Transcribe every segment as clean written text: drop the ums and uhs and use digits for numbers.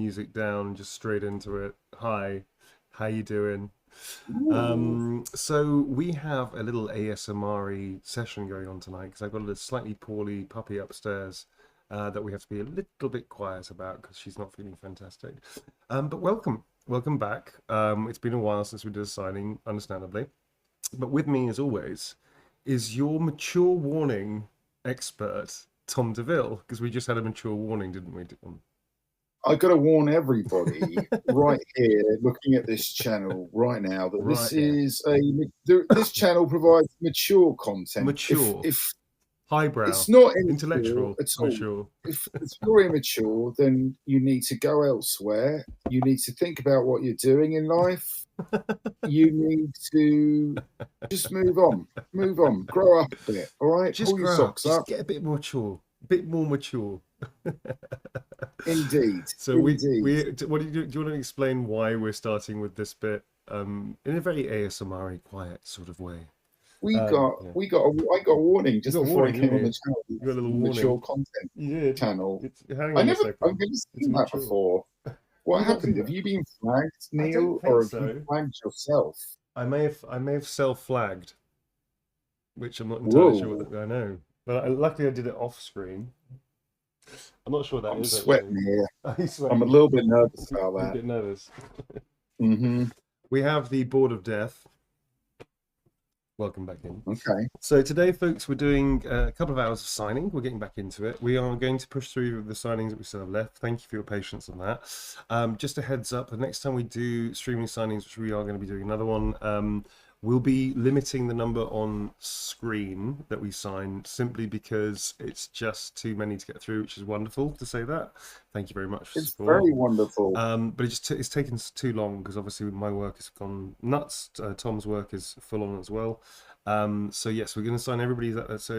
music down, just straight into it. Hi, how you doing? Ooh, So we have a little ASMR session going on tonight because I've got a slightly poorly puppy upstairs that we have to be a little bit quiet about because she's not feeling fantastic. But welcome back. It's been a while since we did a signing, understandably. But with me, as always, is your mature warning expert, Tom DeVille, because we just had a mature warning, didn't we, Tom? I got to warn everybody right here, looking at this channel right now, that Right here. this channel provides mature content. If Mature, if highbrow, it's not immature intellectual, at all, mature. if you're immature, then you need to go elsewhere. You need to think about what you're doing in life. You need to just move on, grow up a bit. All right, Just pull your grow up. socks Just up. get a bit more mature. A bit more mature. Indeed, So indeed. what do you want to explain why we're starting with this bit in a very ASMR quiet sort of way? Yeah. I got a warning You just got a before I warning, came didn't on you? the channel. You got a little warning. Mature content You did. channel. Hang on a I've second. never It's seen that mature. before. Have What you not seen happened? Have that? you been flagged, I don't Neil, think or have you so. flagged yourself? I may have self-flagged, which I'm not entirely sure Whoa, what I know. But luckily I did it off screen. I'm not sure what that I'm is actually. sweating here. Are you I'm a sweating? little bit nervous about You're a that. bit nervous. Hmm. We have the Board of Death. Welcome back in. Okay. So today, folks, we're doing a couple of hours of signing. We're getting back into it. We are going to push through the signings that we still have left. Thank you for your patience on that. Just a heads up, the next time we do streaming signings, which we are going to be doing another one, we'll be limiting the number on screen that we sign simply because it's just too many to get through, which is wonderful to say that. Thank you very much for It's support. very wonderful. But it's taken too long because obviously my work has gone nuts. Tom's work is full on as well. So yes, we're going to sign everybody that's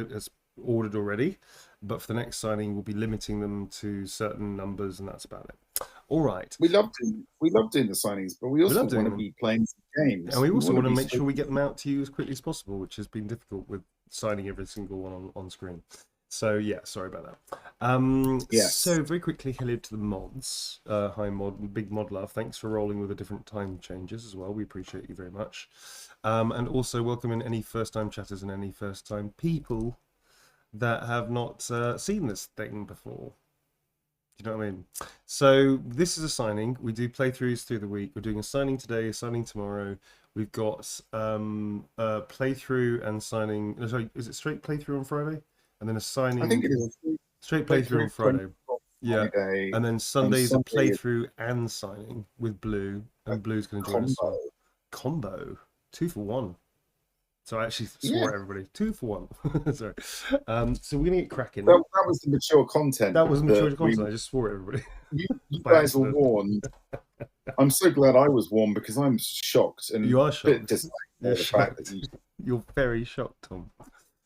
ordered already, but for the next signing, we'll be limiting them to certain numbers, and that's about it. All right, We love doing the signings, but we we also love want doing to them, be playing some and games. we We also want to want to be make sure we speaking get to them out to you as quickly as possible, which has been difficult with signing every single one on screen. So yeah, sorry about that. yes. So very quickly, hello to the mods. Hi mod, big mod love. Thanks for rolling with the different time changes as well. We appreciate you very much. And also welcome in any first-time chatters and any first-time people that have not seen this thing before. Do you know what I mean? So this is a signing. We do playthroughs through the week. We're doing a signing today, a signing tomorrow. We've got a playthrough and signing. Sorry, is it straight playthrough on Friday? And then a I think signing it is straight straight playthrough on through from Friday. Yeah. Friday And then and Sunday's a Sunday playthrough and signing with Blue. a And Blue's going to join us as combo. well. Combo. 2 for 1. So I actually Yeah, swore at everybody. 2 for 1. Sorry. So we're going to get cracking. that was the mature content That was that maturity we content. I just swore at everybody you by guys were accident. warned. I'm so glad I was warned because I'm shocked and You are a bit shocked. dismayed by You're the fact that shocked. You're very shocked, Tom.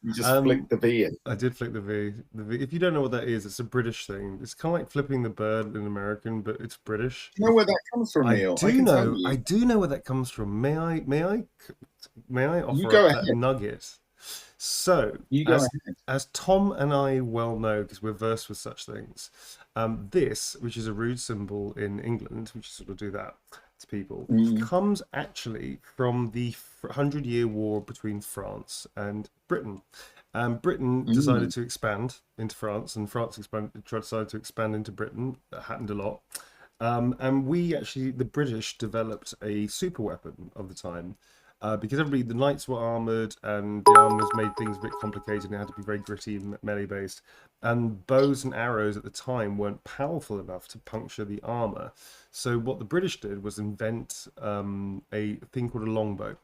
you just Um, flicked the V in. I did flick the V. The V. If you don't know what that is, it's a British thing. It's kind of like flipping the bird in American, but it's British. Do you know where that comes from, I Neil? I do can tell know. you. I do know where that comes from. May I You offer go up that ahead. nugget? So, You go as ahead. as Tom and I well know, because we're versed with such things, this, which is a rude symbol in England, which sort of do that to people, Mm, comes actually from the 100-year war between France and Britain. Britain decided mm. to expand into France, and decided to expand into Britain. That happened a lot. And we actually, the British developed a super weapon of the time because the knights were armored and the armors made things a bit complicated and it had to be very gritty and melee based. And bows and arrows at the time weren't powerful enough to puncture the armor. So what the British did was invent a thing called a longbow.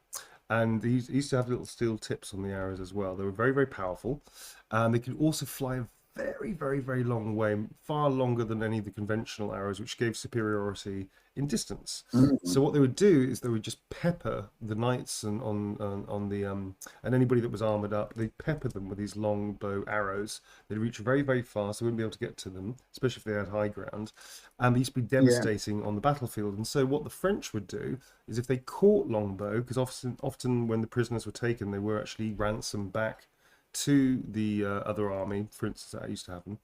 And these used to have little steel tips on the arrows as well. They were very, very powerful. And they could also fly a very, very, very long way, far longer than any of the conventional arrows, which gave superiority in distance. Mm. So what they would do is they would just pepper the knights and on the and anybody that was armored up, they'd pepper them with these long bow arrows. They'd reach very, very fast. They wouldn't be able to get to them, especially if they had high ground. And they used to be Yeah. devastating on the battlefield. And so what the French would do is if they caught longbow, because often when the prisoners were taken, they were actually ransomed back to the other army. For instance, that used to happen.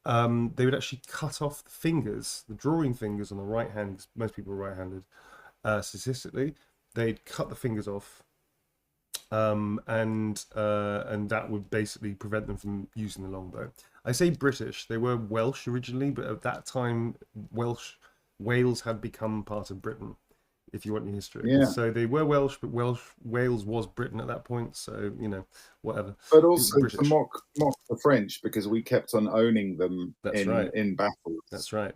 they would actually cut off the fingers, the drawing fingers on the right hand, because most people are right-handed. Statistically, they'd cut the fingers off, and that would basically prevent them from using the longbow. I say British; they were Welsh originally, but at that time, Wales had become part of Britain. If you want your history, Yeah. so they were Welsh, but Wales was Britain at that point. So whatever. But also to mock the French, because we kept on owning them in battles. That's right.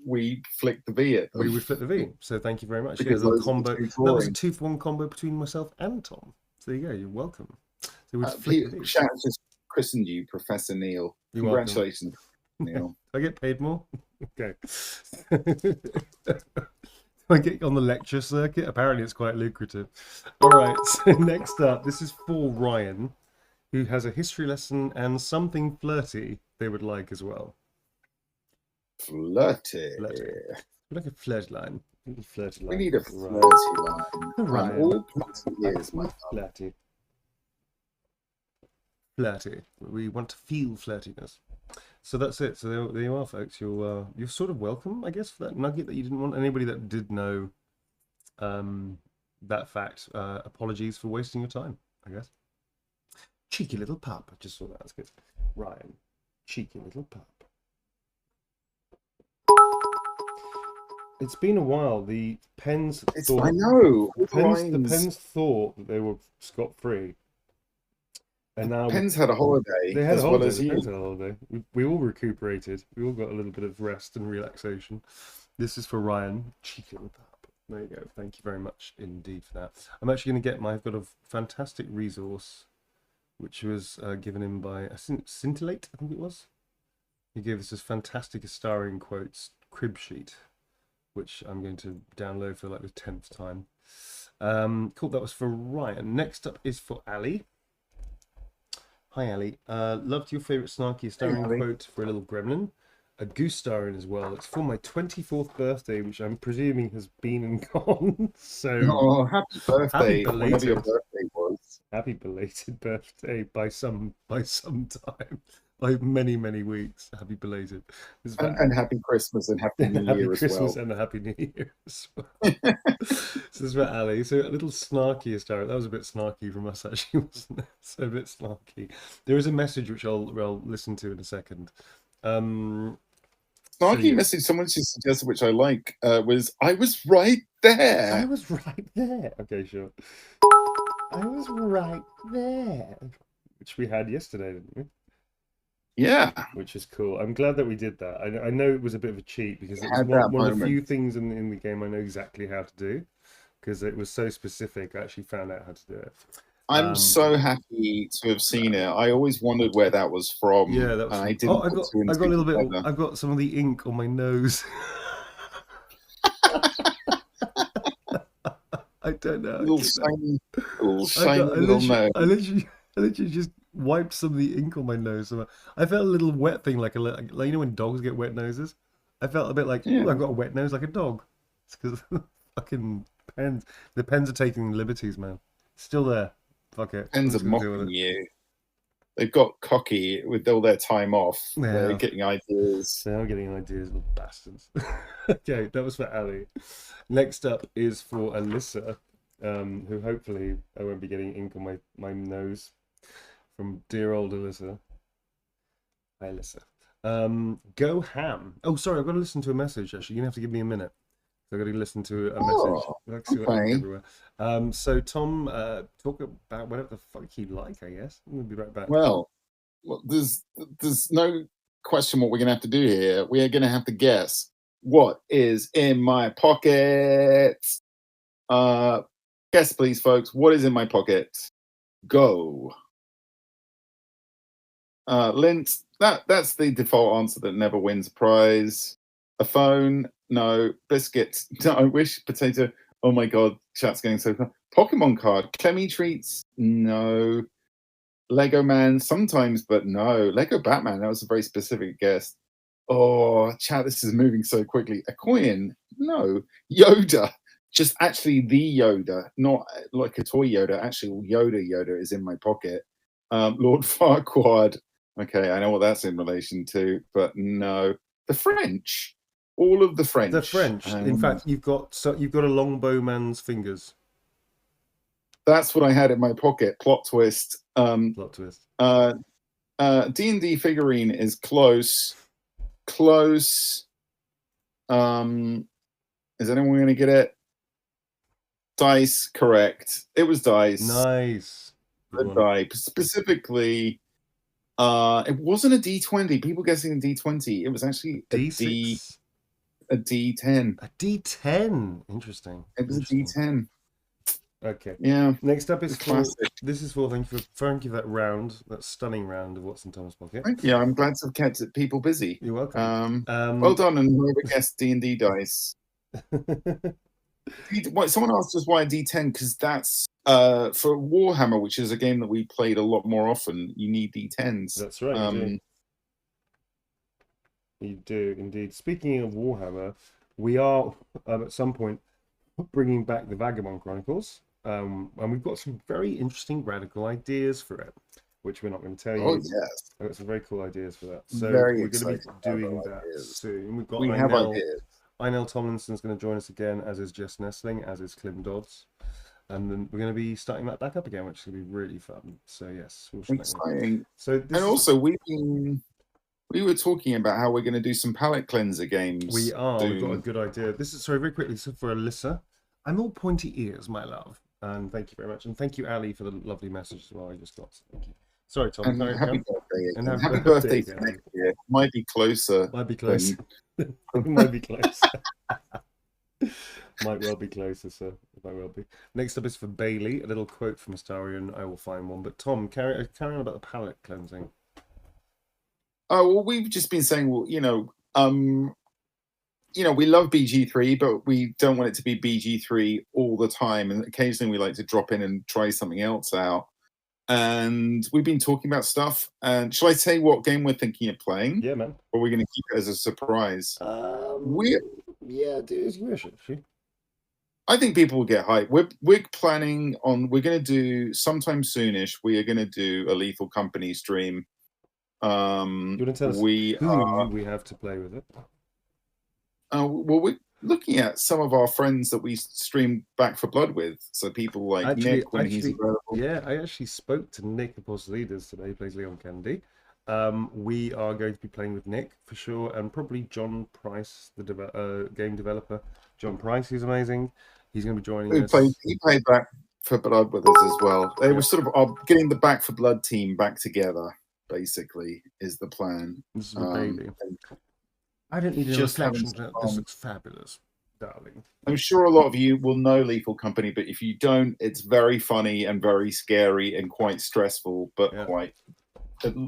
We flicked the V at them. We would flip the V. So thank you very much. Yeah, the combo. That was a 2-for-1 combo between myself and Tom. So there you go. You're welcome. So we'd flip the V. Shout out, just christened you Professor Neil. Congratulations, Neil. I get paid more. Okay. I get on the lecture circuit. Apparently, it's quite lucrative. All right. So next up, this is for Ryan, who has a history lesson and something flirty they would like as well. Flirty. Like a flirt line. Flirty line. We need a flirty line. Ryan. All years, my flirty. Flirty. We want to feel flirtiness. So that's it. So there you are, folks. You're sort of welcome, I guess, for that nugget that you didn't want. Anybody that did know that fact, apologies for wasting your time, I guess. Cheeky little pup. I just saw that. That's good. Ryan. Cheeky little pup. It's been a while. The Pens thought... I know. The Pens thought that they were scot-free. And now Pens had a holiday. They had a holiday. Well as Pens had a holiday. We all recuperated. We all got a little bit of rest and relaxation. This is for Ryan. Cheeky little pup. There you go. Thank you very much indeed for that. I'm actually going to get I've got a fantastic resource, which was given in by Scintillate, I think it was. He gave us this fantastic Astarian quotes crib sheet, which I'm going to download for like the 10th time. Cool, that was for Ryan. Next up is for Ali. Hi, Ali. Loved your favourite snarky Astarian quote for a little gremlin. A goose starring as well. It's for my 24th birthday, which I'm presuming has been and gone. So, happy birthday! Happy belated, whenever your birthday was. Happy belated birthday by some time. Like many weeks. Happy belated. And happy Christmas and happy New Year as well. Happy Christmas and a happy New Year as well. So this is for Ali. So a little snarky Astarian. That was a bit snarky from us actually, wasn't it? So a bit snarky. There is a message which I'll listen to in a second. Snarky message someone just suggested, which I like, was I was right there. I was right there. Okay, sure. I was right there. Which we had yesterday, didn't we? Yeah. Which is cool. I'm glad that we did that. I know it was a bit of a cheat because it was one of the few things in the game I know exactly how to do, because it was so specific. I actually found out how to do it. I'm so happy to have seen it. I always wondered where that was from. Yeah, that was. I didn't. I got a little bit. I've got some of the ink on my nose. I don't know. Little shiny little nose. I literally just wiped some of the ink on my nose. I felt a little wet thing, like when dogs get wet noses. I felt a bit like, I've got a wet nose like a dog. It's because fucking pens. The pens are taking liberties, man. Still there. Fuck it. Pens are mocking you. They've got cocky with all their time off. Yeah. They're getting ideas. They are getting ideas, little bastards. Okay, that was for Ali. Next up is for Alyssa, who hopefully I won't be getting ink on my nose from dear old Alyssa. Hi, Alyssa. Go ham. Oh, sorry, I've got to listen to a message, actually. You're going to have to give me a minute. I've got to listen to a message. Okay. So, Tom, talk about whatever the fuck you like, I guess. We'll be right back. Well, there's no question what we're going to have to do here. We are going to have to guess what is in my pocket. Guess, please, folks. What is in my pocket? Go. Lint, that's the default answer that never wins a prize. A phone, no. Biscuits, no. I wish. Potato, oh my god, chat's getting so far. Pokemon card. Clemmy treats, no. Lego Man, sometimes, but no. Lego Batman, that was a very specific guess. Oh, chat, this is moving so quickly. A coin, no. Yoda, just actually the Yoda, not like a toy Yoda. Actually, Yoda is in my pocket. Lord Farquaad, Okay, I know what that's in relation to, but no. The French. All of the French. The French. In fact, you've got a longbowman's fingers. That's what I had in my pocket. Plot twist. Plot twist. D&D figurine is close. Close. Is anyone going to get it? Dice, correct. It was dice. Nice. The die. Specifically, it wasn't a D20. People guessing a D20. It was actually a D6? a D10. A D10. Interesting. It was a D10. Okay. Yeah. Next up is classic. This is for thank you for that round, that stunning round of what's in Tom's pocket. Thank you. I'm glad to have kept people busy. You're welcome. Well done, and whoever guessed D&D dice. Someone asked us why a D10, because that's for Warhammer, which is a game that we played a lot more often. You need D10s. That's right. You do indeed. Speaking of Warhammer, we are at some point bringing back the Vagabond Chronicles, and we've got some very interesting radical ideas for it, which we're not going to tell you. Oh yes, I've got some very cool ideas for that. So we're going to be doing that soon. We have ideas. Einel Tomlinson's going to join us again, as is Jess Nestling, as is Clem Dodds. And then we're going to be starting that back up again, which is going to be really fun. So yes, exciting. So also we were talking about how we're going to do some palate cleanser games. We are. We've got a good idea. This is very quickly. So for Alyssa, I'm all pointy ears, my love, and thank you very much, and thank you, Ali, for the lovely message as well. I just got. Thank you. Sorry, Tom. And happy birthday. And happy birthday for next year. Might be closer. Might be close. Might be close. Might well be closer, sir. Might well be. Next up is for Bailey. A little quote from Astarion. I will find one. But Tom, carry on about the palate cleansing. Oh well, we've just been saying, well, we love BG3, but we don't want it to be BG3 all the time. And occasionally we like to drop in and try something else out. And we've been talking about stuff. And shall I say what game we're thinking of playing? Yeah, man. Or are we going to keep it as a surprise? Yeah, do as you wish, actually. I think people will get hyped. We're planning on. We're going to do sometime soonish. We are going to do a Lethal Company stream. You want to tell us who we have to play with it? Well, we're looking at some of our friends that we stream Back for Blood with. So people like Nick when he's available. Yeah, I actually spoke to Nick of Boss Leaders today. He plays Leon Kennedy. We are going to be playing with Nick for sure, and probably John Price, the game developer. John Price, he's amazing. He's going to be joining us. He played Back for Blood with us as well. They were sort of getting the Back for Blood team back together. Basically, is the plan. This is a baby. I don't need a reflection. This looks fabulous, darling. I'm sure a lot of you will know Lethal Company, but if you don't, it's very funny and very scary and quite stressful, but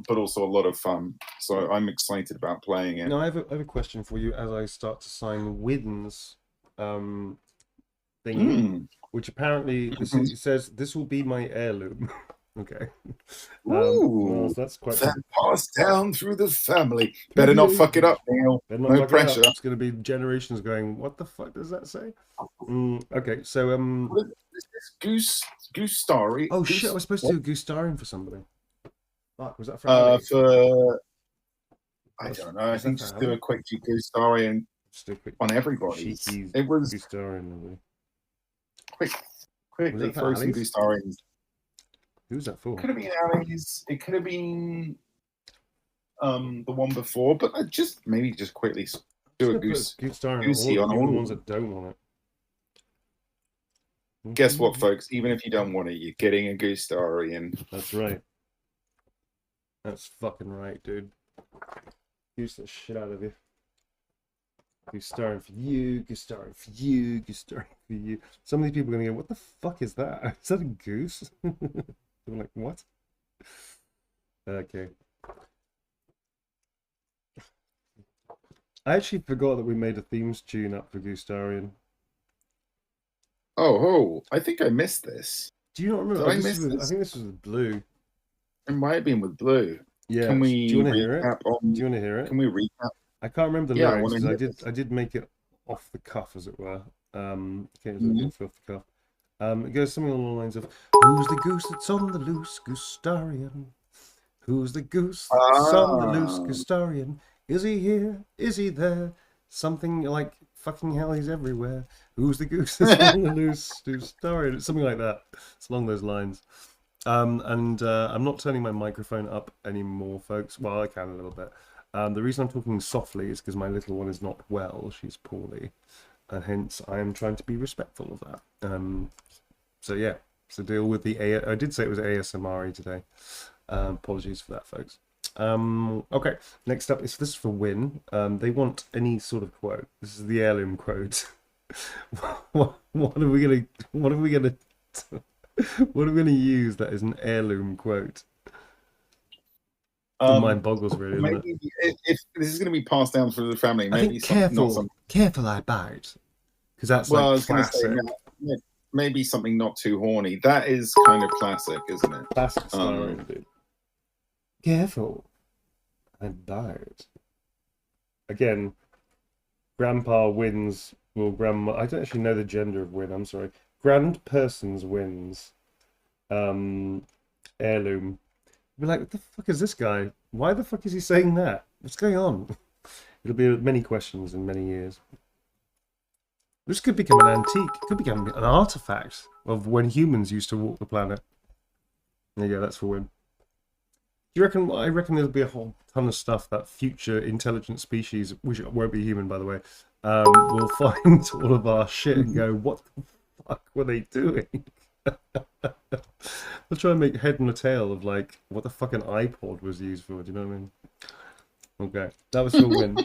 also a lot of fun. So I'm excited about playing it. Now I have a question for you as I start to sign Widden's thingy, which apparently it says this will be my heirloom. Okay. Well, that's quite passed down through the family. Better not fuck it up, Neil. No pressure. It's going to be generations going, what the fuck does that say? Okay, so is this Goose Starry? Oh shit, I was supposed to do a Goose Starring for somebody. Fuck, was that for I don't know. I think just do a quick Goose Starry and on everybody. It was Goose Starring. Quickly throw some Goose Starrings. Who's that for? It could have been Ali's. It could have been the one before, but maybe just quickly do a Goosey on all the ones that don't want it. Guess what, folks? Even if you don't want it, you're getting a Goose Starry in. That's right. That's fucking right, dude. Goose the shit out of you. Goose Starring for you, Goose Starring for you, Goose Starring for you. Some of these people are going to go, what the fuck is that? Is that a goose? I'm like, what? Okay. I actually forgot that we made a themes tune up for Goostarian. Oh, I think I missed this. Do you not remember? I think this was with Blue. It might have been with Blue. Yeah. Can we do you want to hear it? Do you want to hear it? Can we recap? I can't remember the lyrics because I did make it off the cuff, as it were. Okay, off the cuff. It goes something along the lines of, "Who's the goose that's on the loose, Goostarian? Who's the goose that's on the loose? Ah, Goostarian. Is he here? Is he there? Something like fucking hell, he's everywhere. Who's the goose that's on the loose? Goostarian. It's something like that. It's along those lines. And I'm not turning my microphone up anymore, folks. Well, I can a little bit. The reason I'm talking softly is because my little one is not well. She's poorly. And hence I am trying to be respectful of that. So yeah, so deal with the I did say it was ASMR today. Apologies for that, folks. Okay, next up is this for Win. They want any sort of quote. This is the heirloom quote. what are we gonna what are we gonna what are we gonna use that is an heirloom quote? The mind boggles, really, isn't maybe if this is going to be passed down through the family, I maybe think not something. careful I bite, because that's Well, I like was going to say classic. maybe something not too horny. That is kind of classic, isn't it? Classic style, dude. Careful I bite. Again, Grandpa wins. Well, Grandma. I don't actually know the gender of Win. I'm sorry. Grand persons wins. Heirloom. Be like, what the fuck is this guy? Why the fuck is he saying that? What's going on? It'll be many questions in many years. This could become an antique. It could become an artifact of when humans used to walk the planet. There you go, that's for Win. Do you reckon? I reckon there'll be a whole ton of stuff that future intelligent species, which won't be human, by the way, will find all of our shit and go, what the fuck were they doing? They'll try and make head and a tail of like what the fucking iPod was used for. Do you know what I mean? Okay, that was for Win.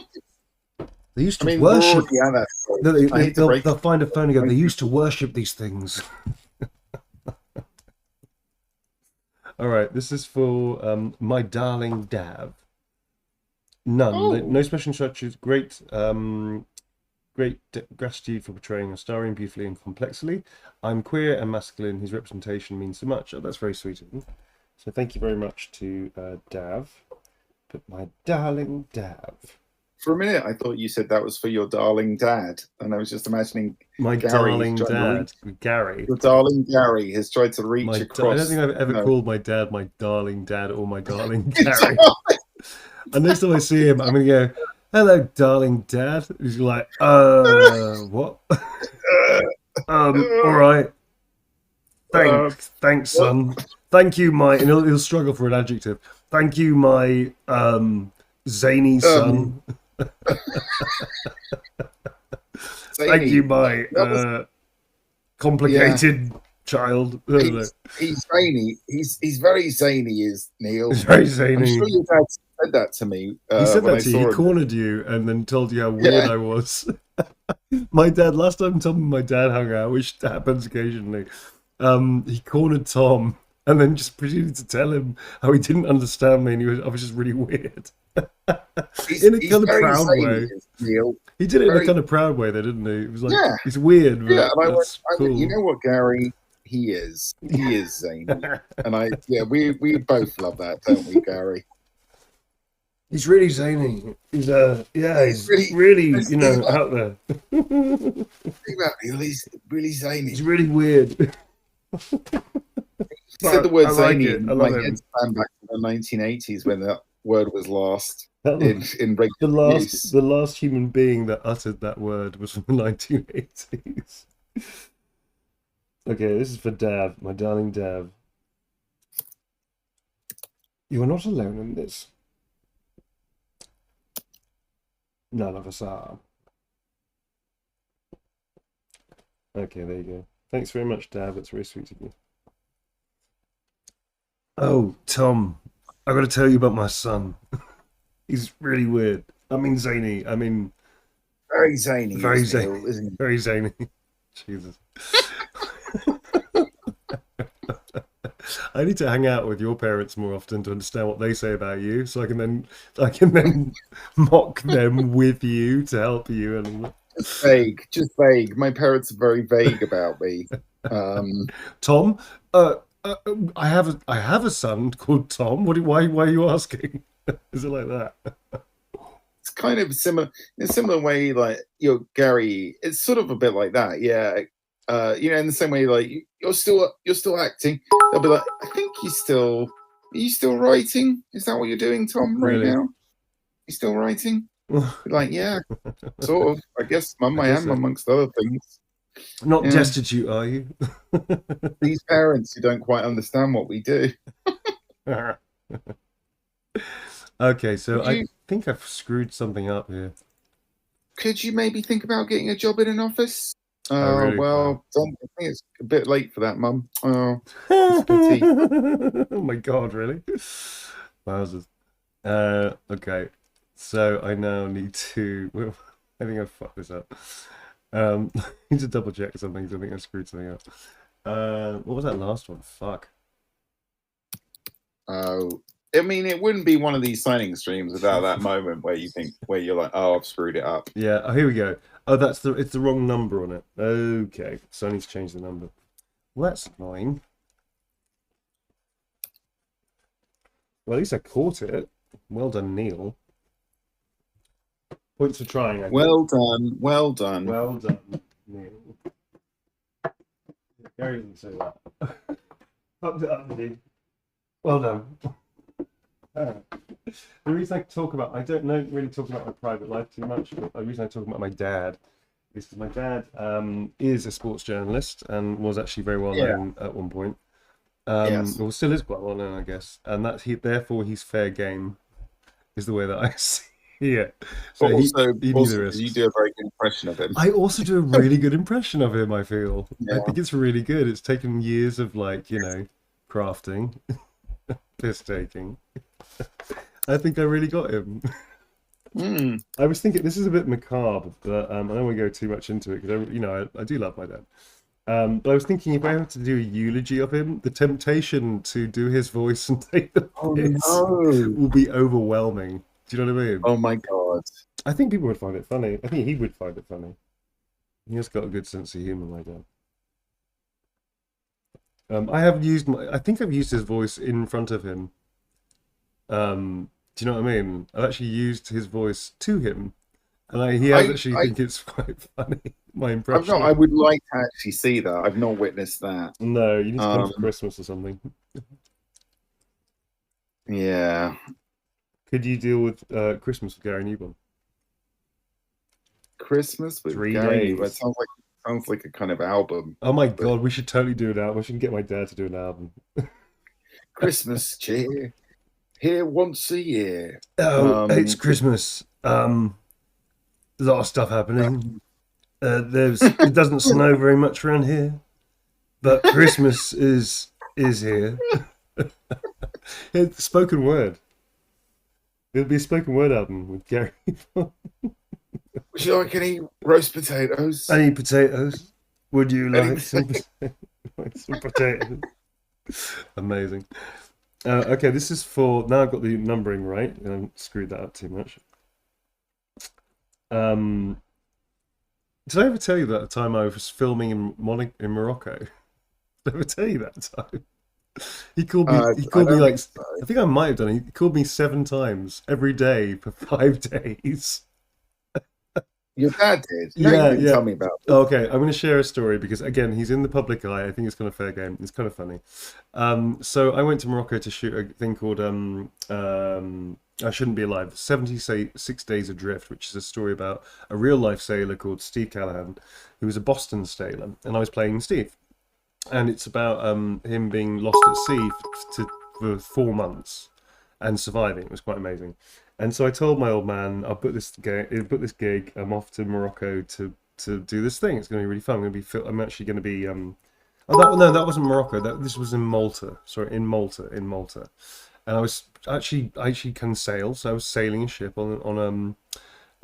They used to worship. They'll find a phone and go, they used to worship these things. All right, this is for my darling Dav. None. No special instructions. Great gratitude for portraying a starring beautifully and complexly. I'm queer and masculine. His representation means so much. Oh, that's very sweet of him. So thank you very much to Dav. But my darling Dav. For a minute, I thought you said that was for your darling dad, and I was just imagining my darling dad, Gary. Your darling Gary has tried to reach across. I don't think I've ever called my dad my darling dad or my darling Gary. And next time I see him, I'm gonna go, hello, darling dad. He's like, what? All right. Thanks, son. Thank you, my. And he'll struggle for an adjective. Thank you, my zany son. Thank you, my complicated child. He's zany. He's very zany, is Neil. He's very zany. I'm sure your dad said that to me. He said that to you. He cornered you and then told you how weird I was. My dad, last time Tom and my dad hung out, which happens occasionally, he cornered Tom and then just proceeded to tell him how he didn't understand me and I was just really weird. In a kind of proud way. Neil. He did it in a kind of proud way, though, didn't he? It was like, it's weird. But yeah, and cool. You know what, Gary? He is zany. And we both love that, don't we, Gary? He's really zany. He's he's really out there. Think about it, he's really zany. He's really weird. He said the word zany in my head span back to the 1980s when that word was last in regular use. The last human being that uttered that word was from the 1980s. Okay, this is for Dav, my darling Dav. You are not alone in this. None of us are. Okay, there you go. Thanks very much, Dav. That's very sweet of you. Oh, Tom, I got to tell you about my son. He's really weird. I mean, zany. I mean, very zany. Very zany, isn't he? Very zany. Jesus. I need to hang out with your parents more often to understand what they say about you, so I can then mock them with you to help you. And just vague. My parents are very vague about me. Tom, I have a son called Tom. Why are you asking? Is it like that? It's kind of similar in a similar way, like Gary. It's sort of a bit like that, yeah. In the same way, like you're still acting. They'll be like, I think he's still you still writing? Is that what you're doing, Tom, right Really? now? You still writing? I You're like, yeah, sort of. I guess, Mum, I guess am, so. amongst other things. Not Yeah. destitute, are you? These parents who don't quite understand what we do. Okay, so Would I you? think I've screwed something up here. Could you maybe think about getting a job in an office? Oh, Oh, really? Wow. well, I think it's a bit late for that, Mum. Oh, it's a pity. Oh my God, really? Wowzers. Okay. So I now need to. Well, I think I've fucked this up. I need to double check something 'cause I think I screwed something up. What was that last one? Fuck. Oh, I mean, it wouldn't be one of these signing streams without that moment where you're like, oh, I've screwed it up. Yeah. Oh, here we go. Oh, it's the wrong number on it. Okay. So I need to change the number. Well, that's annoying. Well, at least I caught it. Well done, Neil. Points for trying, I guess. Well done. Well done. Well done, Neil. Gary didn't say that. Fucked it up, indeed. Well done. The reason I don't really talk about my private life too much, but the reason I talk about my dad is because my dad is a sports journalist and was actually very well known at one point. Yes. Well, still is quite well known, I guess. And therefore he's fair game, is the way that I see it. So But also, he neither is. you do a very good impression of him. I also do a really good impression of him, I feel. I Yeah. think it's really good. It's taken years of, like, crafting, piss taking. I think I really got him. I was thinking this is a bit macabre, but I don't want to go too much into it because I do love my dad. But I was thinking if I had to do a eulogy of him, the temptation to do his voice and take the piss will be overwhelming. Do you know what I mean? Oh my God. I think people would find it funny. I think he would find it funny. He has got a good sense of humor, my dad. I think I've used his voice in front of him. Do you know what I mean? I've actually used his voice to him, and he has actually think it's quite funny. My impression. I would like to actually see that. I've not witnessed that. No, you need to come for Christmas or something. Yeah. Could you deal with Christmas with Gary Newbon? Christmas with 3 Gary. days. That sounds like a kind of album. Oh my God, we should totally do an album. We should get my dad to do an album. Christmas cheer here once a year. Oh, it's Christmas. A lot of stuff happening. It doesn't snow very much around here, but Christmas is here. It's spoken word. It'll be a spoken word album with Gary. Would you like any roast potatoes? I need potatoes. Would you like some potatoes? Amazing. Okay, this is for now. I've got the numbering right. I haven't screwed that up too much. Did I ever tell you that the time I was filming in Morocco? Did I ever tell you that time? He called me. He called me like. I think I might have done it. He called me 7 times every day for 5 days. Your dad did? No, you didn't tell me about it. Okay, I'm going to share a story because, again, he's in the public eye. I think it's kind of fair game. It's kind of funny. So I went to Morocco to shoot a thing called I Shouldn't Be Alive, 76 Days Adrift, which is a story about a real-life sailor called Steve Callahan, who was a Boston sailor, and I was playing Steve. And it's about him being lost at sea for 4 months and surviving. It was quite amazing. And so I told my old man, I'll put this gig. I'm off to Morocco to do this thing. It's going to be really fun. I'm actually going to be. That wasn't Morocco. This was in Malta. Sorry, in Malta. And I actually can sail, so I was sailing a ship on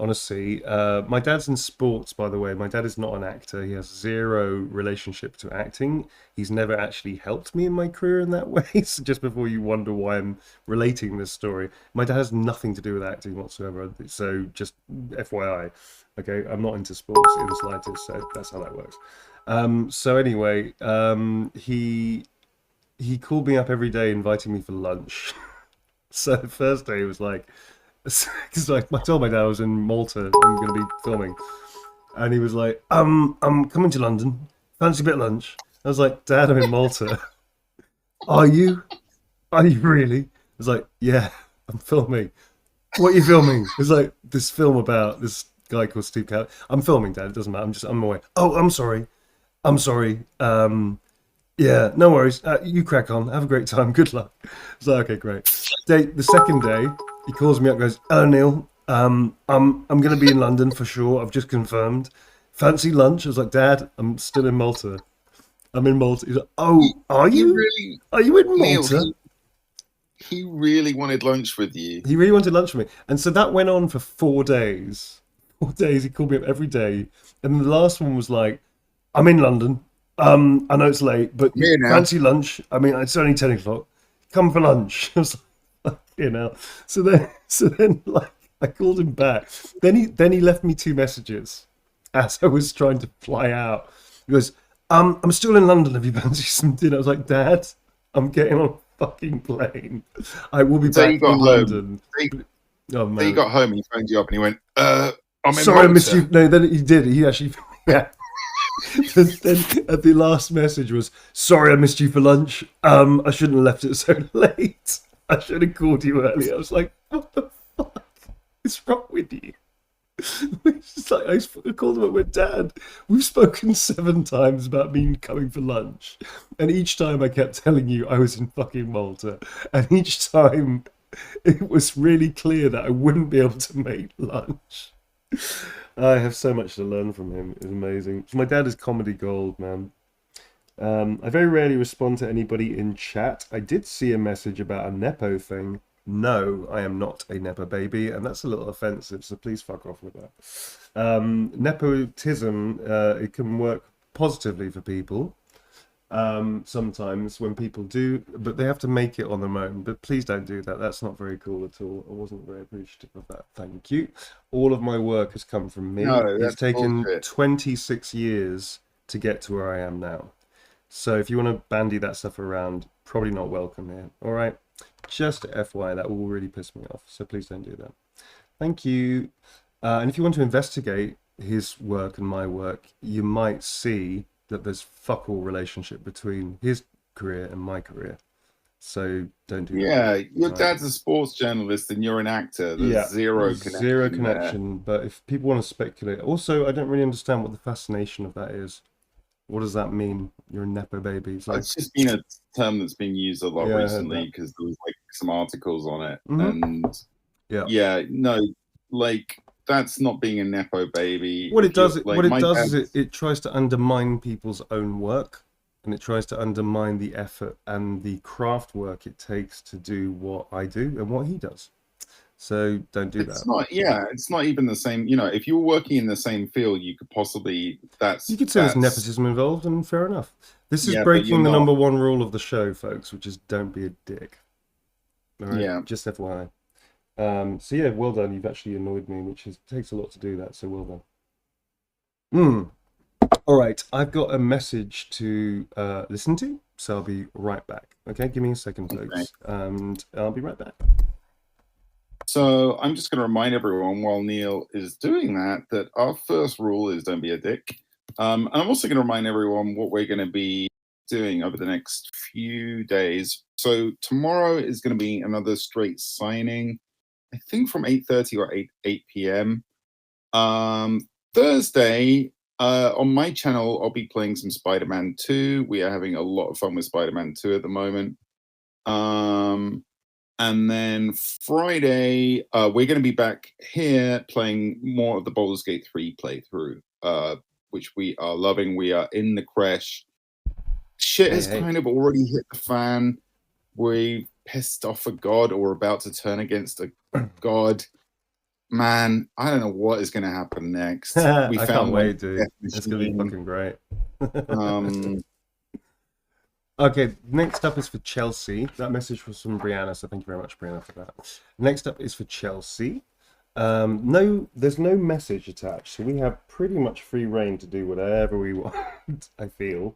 a sea. My dad's in sports, by the way. My dad is not an actor. He has 0 relationship to acting. He's never actually helped me in my career in that way. So just before you wonder why I'm relating this story, my dad has nothing to do with acting whatsoever. So just FYI, okay, I'm not into sports in the slightest. So that's how that works. So anyway, he called me up every day inviting me for lunch. So the first day it was like, because I told my dad I was in Malta, I'm going to be filming, and he was like, I'm coming to London, fancy a bit of lunch. I was like, Dad, I'm in Malta. Are you? are you really? I was like, yeah, I'm filming. What are you filming? It's like this film about this guy called Steve Kelly. I'm filming, Dad. It doesn't matter. I'm away. Oh, I'm sorry. I'm sorry. Yeah, no worries. You crack on. Have a great time. Good luck. It's like, okay, great. The second day, he calls me up, goes, "Oh, Neil, I'm going to be in London for sure. I've just confirmed. Fancy lunch?" I was like, "Dad, I'm still in Malta. I'm in Malta." He's like, He, "Oh, are he you? really, Are you in Neil, Malta?" he really wanted lunch with you. He really wanted lunch with me, and so that went on for 4 days. 4 days. He called me up every day, and then the last one was like, "I'm in London. I know it's late, but I'm here now. fancy lunch? I mean, it's only 10 o'clock. Come for lunch." I was like, you know. So then, like, I called him back. Then he left me 2 messages as I was trying to fly out. He goes, I'm still in London. Have you fancy some dinner?" I was like, "Dad, I'm getting on a fucking plane. I will be So you back got in home. London." So you, Oh so you man. got home and he phoned you up and he went, I'm in Sorry, I missed you. Malta. No, then he did. He actually, yeah. Then at the last message was, "Sorry, I missed you for lunch. I shouldn't have left it so late. I should have called you earlier." I was like, "What the fuck is wrong with you?" It's just like I called him up with, "Dad, we've spoken 7 times about me coming for lunch, and each time I kept telling you I was in fucking Malta, and each time it was really clear that I wouldn't be able to make lunch." I have so much to learn from him. It's amazing. My dad is comedy gold, man. I very rarely respond to anybody in chat. I did see a message about a Nepo thing. No, I am not a Nepo baby, and that's a little offensive, so please fuck off with that. Nepotism, it can work positively for people sometimes when people do, but they have to make it on their own. But please don't do that. That's not very cool at all. I wasn't very appreciative of that. Thank you. All of my work has come from me. No, It's that's taken bullshit. 26 years to get to where I am now. So if you want to bandy that stuff around, probably not welcome here. All right. Just FYI, that will really piss me off. So please don't do that. Thank you. And if you want to investigate his work and my work, you might see that there's fuck all relationship between his career and my career. So don't do that. Yeah, your Right. dad's a sports journalist and you're an actor. There's Yeah, zero connection. zero connection. But if people want to speculate, also, I don't really understand what the fascination of that is. What does that mean? You're a Nepo baby. It's like, It's just been a term that's been used a lot yeah, I heard recently that. because there was like some articles on it. Mhm. And Yeah. yeah, no, like that's not being a Nepo baby. What it If you're does, like what it my does is dad, it tries to undermine people's own work, and it tries to undermine the effort and the craft work it takes to do what I do and what he does. So don't do it's that. not, yeah, it's not even the same. You know, if you were working in the same field, you could possibly, You could say there's nepotism involved, and fair enough. This is yeah, but you're breaking the not. number 1 rule of the show, folks, which is don't be a dick. All right, Yeah. just FYI. So yeah, well done. You've actually annoyed me, which takes a lot to do that. So well done. All right, I've got a message to listen to, so I'll be right back. Okay, give me a second, folks, Okay. and I'll be right back. So I'm just going to remind everyone while Neil is doing that, that our first rule is don't be a dick. And I'm also going to remind everyone what we're going to be doing over the next few days. So tomorrow is going to be another straight signing, I think from 8:30 or 8 p.m. Thursday, on my channel, I'll be playing some Spider-Man 2. We are having a lot of fun with Spider-Man 2 at the moment. And then Friday, we're going to be back here playing more of the Baldur's Gate 3 playthrough, which we are loving. We are in the crash. Shit has kind of already hit the fan. We pissed off a god or about to turn against a god. Man, I don't know what is going to happen next. I can't wait, dude. It's going to be machine. fucking great. Okay, next up is for Chelsea. That message was from Brianna, so thank you very much, Brianna, for that. Next up is for Chelsea. No, there's no message attached, so we have pretty much free reign to do whatever we want, I feel.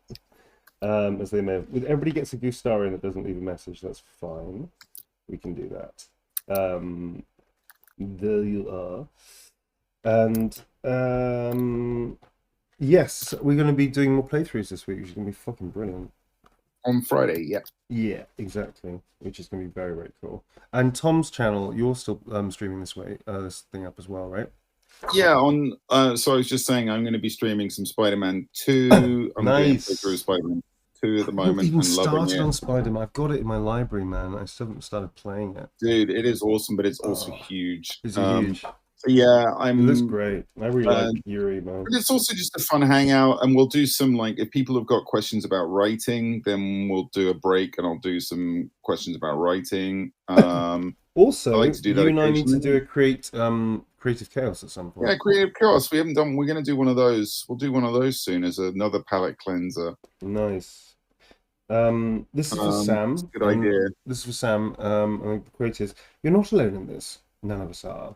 As they may have. Everybody gets a goose star in that doesn't leave a message, that's fine. We can do that. There you are. And yes, we're going to be doing more playthroughs this week, which is going to be fucking brilliant. On Friday, yeah. Yeah, exactly. Which is going to be very, very cool. And Tom's channel, you're still streaming this thing up as well, right? Yeah, on so I was just saying I'm going to be streaming some Spider-Man 2. I'm doing a playthrough of Nice. Spider-Man 2 at the I haven't moment even and loving started it. on Spider-Man. I've got it in my library, man. I still haven't started playing it. Dude, it is awesome, but it's also Oh, huge. is it huge? So yeah, It looks I'm great. I really uh, like Yuri, man. but it's also just a fun hangout, and we'll do some, like, if people have got questions about writing, then we'll do a break and I'll do some questions about writing. I like Also, to do that you and I need to do occasionally. a creative chaos at some Yeah, point. Creative Chaos. We haven't done. We're going to do one of those. We'll do one of those soon as another palette cleanser. Nice. This is for It's Sam, a good and idea. this is for Sam. And the quote is, "You're not alone in this. None of us are."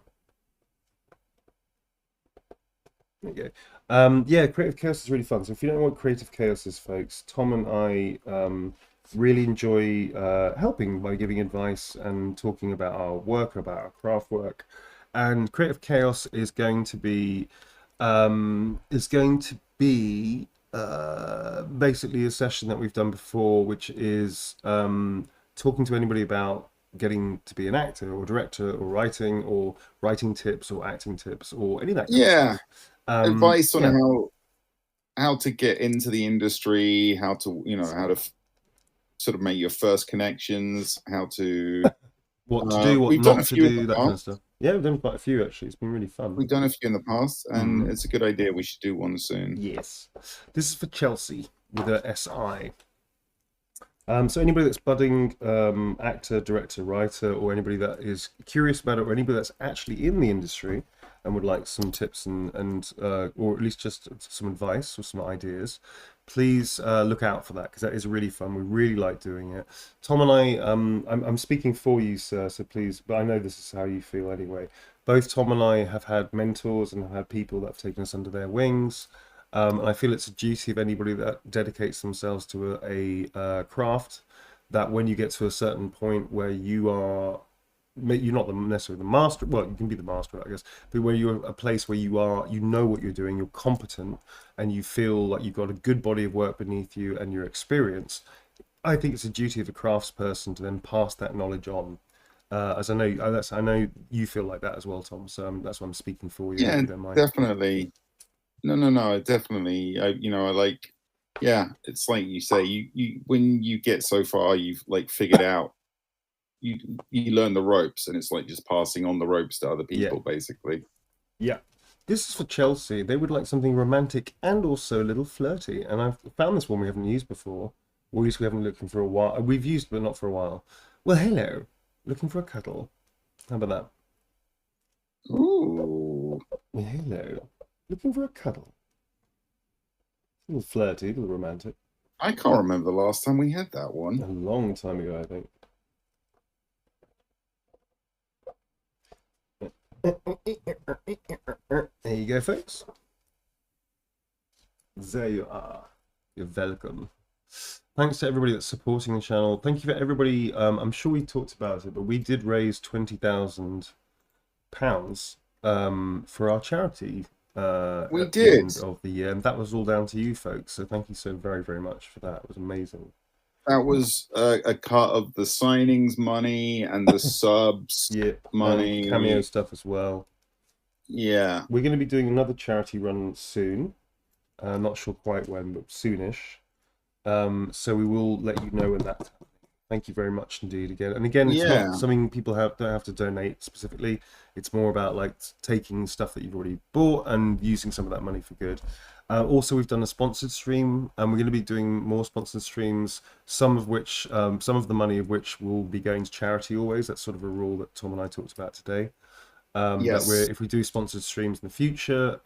There you go. Yeah, Creative Chaos is really fun. So if you don't know what Creative Chaos is, folks, Tom and I really enjoy helping by giving advice and talking about our work, about our craft work. And Creative Chaos is going to be basically a session that we've done before, which is talking to anybody about getting to be an actor or director or writing tips or acting tips or any of that kind of Yeah, stuff. advice on Yeah, how to get into the industry, how to how to sort of make your first connections, how to. what to do, what We've done not a to few in do, the that kind of past. stuff. Yeah, we've done quite a few actually. It's been really fun. We've done a few in the past, and Mm, it's a good idea. We should do one soon. yes. This is for Chelsea with a SI. So anybody that's budding actor, director, writer, or anybody that is curious about it, or anybody that's actually in the industry and would like some tips and or at least just some advice or some ideas, please look out for that because that is really fun. We really like doing it. Tom and I, I'm speaking for you, sir, so please, but I know this is how you feel anyway. Both Tom and I have had mentors and have had people that have taken us under their wings. And I feel it's a duty of anybody that dedicates themselves to a craft that when you get to a certain point where you're not necessarily the master, well, you can be the master, I guess, but where you're a place where you know what you're doing, you're competent, and you feel like you've got a good body of work beneath you and your experience. I think it's a duty of a craftsperson to then pass that knowledge on. As I know, I know you feel like that as well, Tom. So that's why I'm speaking for you, if Yeah, you don't mind. definitely. No, definitely. I like. Yeah, it's like you say. You when you get so far, you've like figured out. You learn the ropes, and it's like just passing on the ropes to other Yeah. people, basically. Yeah. This is for Chelsea. They would like something romantic and also a little flirty. And I've found this one we haven't used before. Or at least we haven't looking for a while. We've used, but not for a while. Well, hello. Looking for a cuddle. How about that? Ooh, Well, hello. Looking for a cuddle. A little flirty, a little romantic. I can't remember the last time we had that A one. long time ago, I think. There you go, folks. There you are. You're welcome. Thanks to everybody that's supporting the channel. Thank you for everybody. I'm sure we talked about it, but we did raise £20,000 for our charity We at the did. end of the year, and that was all down to you folks. So thank you so very, very much for that. It was amazing. That was a cut of the signings money and the subs Yeah, and cameo money. stuff as well. Yeah. We're going to be doing another charity run soon. Not sure quite when, but soonish. So we will let you know when that's happening. Thank you very much indeed again. And again, it's Yeah. not something people don't have to donate specifically. It's more about like taking stuff that you've already bought and using some of that money for good. Also, we've done a sponsored stream, and we're going to be doing more sponsored streams. Some of the money of which will be going to charity always. That's sort of a rule that Tom and I talked about today. That Yes. if we do sponsored streams in the future,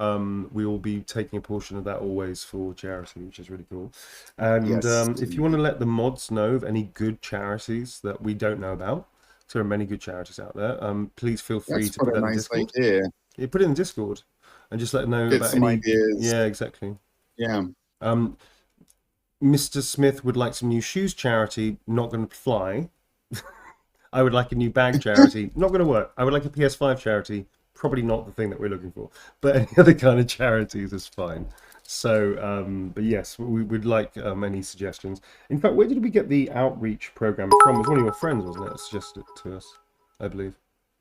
we will be taking a portion of that always for charity, which is really cool. And Yes. if you want to let the mods know of any good charities that we don't know about, 'cause there are many good charities out there, please feel free That's to quite put a that in nice Discord. idea. Yeah, put it in Discord and just let them know Get about some any. ideas. Yeah, exactly. Yeah. Mr. Smith would like some new shoes charity, not going to fly. I would like a new bag charity. Not going to work. I would like a PS5 charity. Probably not the thing that we're looking for. But any other kind of charities is fine. So, but yes, we would like any suggestions. In fact, where did we get the outreach program from? It was one of your friends, wasn't it? Suggested it to us, I believe.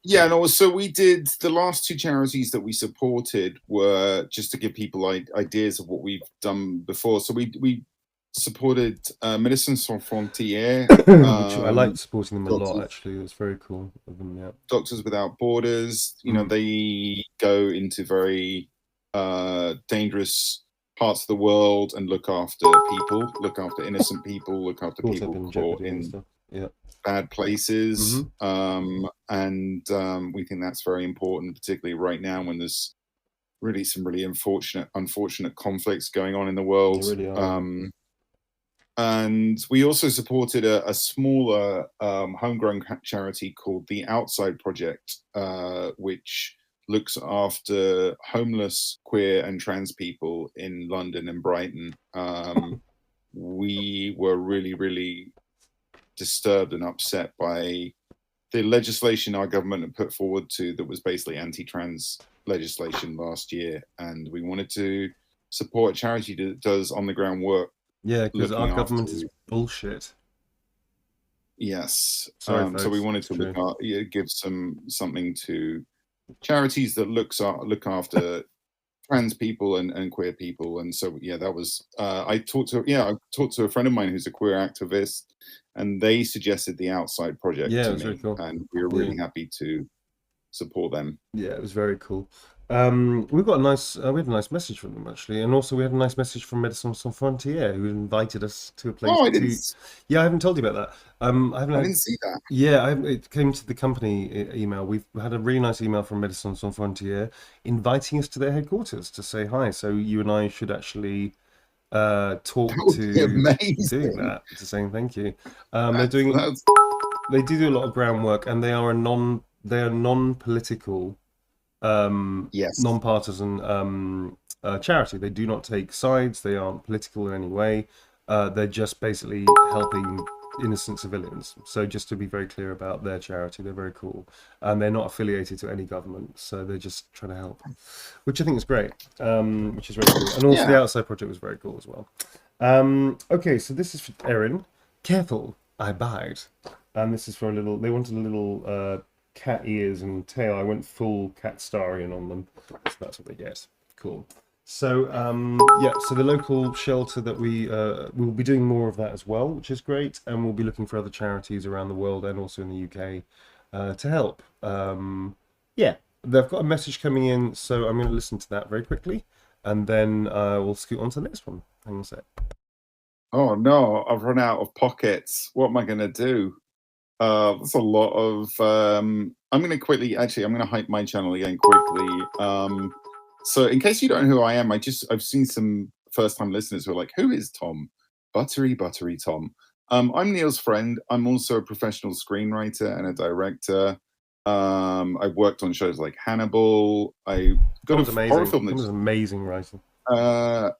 Yeah, no, so we did the last two charities that we supported were just to give people ideas of what we've done before. So we supported Médecins Sans Frontières, Which I liked supporting them a lot, Doctors, actually. It was very cool of them, yeah. Doctors Without Borders. You know, Mm. they go into very dangerous parts of the world and look after people, look after innocent people, look after Caught up people in caught jeopardy and in stuff. Yeah. bad places. Hmm. And we think that's very important, particularly right now when there's really some really unfortunate conflicts going on in the They world. really are. And we also supported a smaller homegrown charity called the Outside Project, which looks after homeless, queer, and trans people in London and Brighton. We were really, really disturbed and upset by the legislation our government had put forward that was basically anti-trans legislation last year, and we wanted to support a charity that does on the ground work Yeah, because looking our after. government is bullshit. Yes, Sorry, so we folks. wanted It's to true. give something to charities that look after trans people and queer people. And so yeah, that was I talked to a friend of mine who's a queer activist, and they suggested the Outside Project Yeah, it to was very me, cool. and we were Yeah. really happy to support them. Yeah, it was very cool. We've got a nice, we had a nice message from them actually, and also we had a nice message from Médecins Sans Frontières who invited us to a place Oh, to. Yeah, I haven't told you about that. I haven't I had. didn't see that. Yeah, it came to the company email. We've had a really nice email from Médecins Sans Frontières inviting us to their headquarters to say hi. So you and I should actually That talk would be to doing amazing. that to saying thank you. That's They do a lot of groundwork, and they are non-political, yes. non-partisan charity. They do not take sides. They aren't political in any way. They're just basically helping innocent civilians. So just to be very clear about their charity, they're very cool, and they're not affiliated to any government. So they're just trying to help, which I think is great. Which is very cool. And also Yeah. the Outside Project was very cool as well. Okay, so this is for Erin. Careful, I bite. And this is for a little. They wanted a little cat ears and tail. I went full cat starion on them. So that's what they get. Cool. So yeah, so the local shelter that we'll be doing more of that as well, which is great, and we'll be looking for other charities around the world and also in the UK to help. Yeah, they've got a message coming in, so I'm going to listen to that very quickly, and then we'll scoot on to the next one. Hang on a sec. Oh no, I've run out of pockets. What am I going to do? That's a lot of. I'm going to quickly. Actually, I'm going to hype my channel again quickly. So, in case you don't know who I am, I've seen some first-time listeners who are like, "Who is Tom? Buttery Tom." I'm Neil's friend. I'm also a professional screenwriter and a director. I've worked on shows like Hannibal. I got Tom's a horror amazing. film Tom is amazing writing. that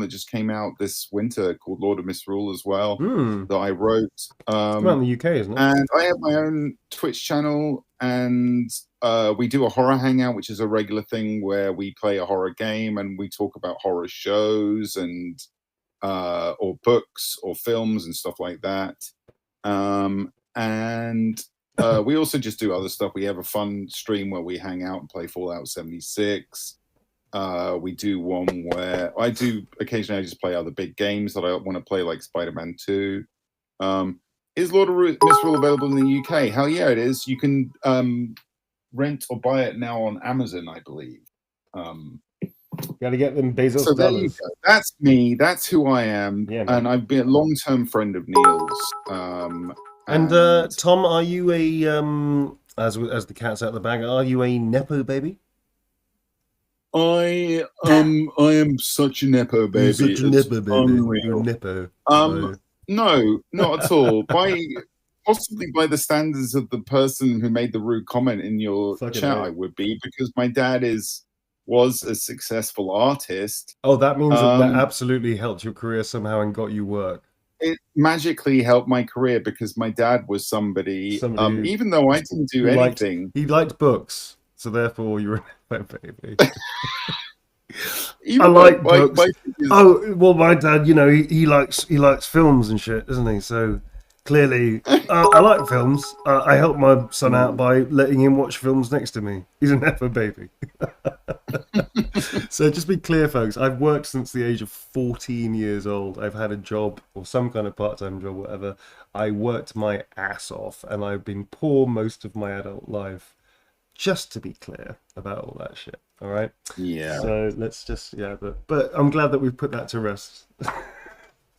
just came out this winter called Lord of Misrule as well, Hmm. that I wrote. It's come out in the UK, isn't it? And I have my own Twitch channel, and we do a horror hangout, which is a regular thing where we play a horror game and we talk about horror shows and or books or films and stuff like that. And we also just do other stuff. We have a fun stream where we hang out and play Fallout 76. We do one where occasionally I just play other big games that I want to play, like Spider-Man 2. Is Lord of Misrule available in the UK? Hell yeah, it is. You can rent or buy it now on Amazon, I believe. Got to get them Bezos So there you dollars. go. That's me. That's who I am. Yeah, man. And I've been a long-term friend of Neil's. And And Tom, are you a as the cat's out of the bag? Are you a nepo baby? I am such a nepo baby. You're such a It's nepo baby. unreal. You're a nepo. No, not at all. Possibly by the standards of the person who made the rude comment in your Fucking chat, A. I would be, because my dad was a successful artist. Oh, that means that absolutely helped your career somehow and got you work. It magically helped my career because my dad was somebody even though I didn't do anything. He liked books, so therefore you're a nepo baby. I Even though like books. my thing is, Oh well, my dad, you know, he likes films and shit, doesn't he? So clearly, I like films. I help my son out by letting him watch films next to me. He's a nepo baby. So just be clear, folks. I've worked since the age of 14 years old. I've had a job or some kind of part-time job, whatever. I worked my ass off, and I've been poor most of my adult life. Just to be clear about all that shit. All right. yeah, So let's just but I'm glad that we've put that to rest,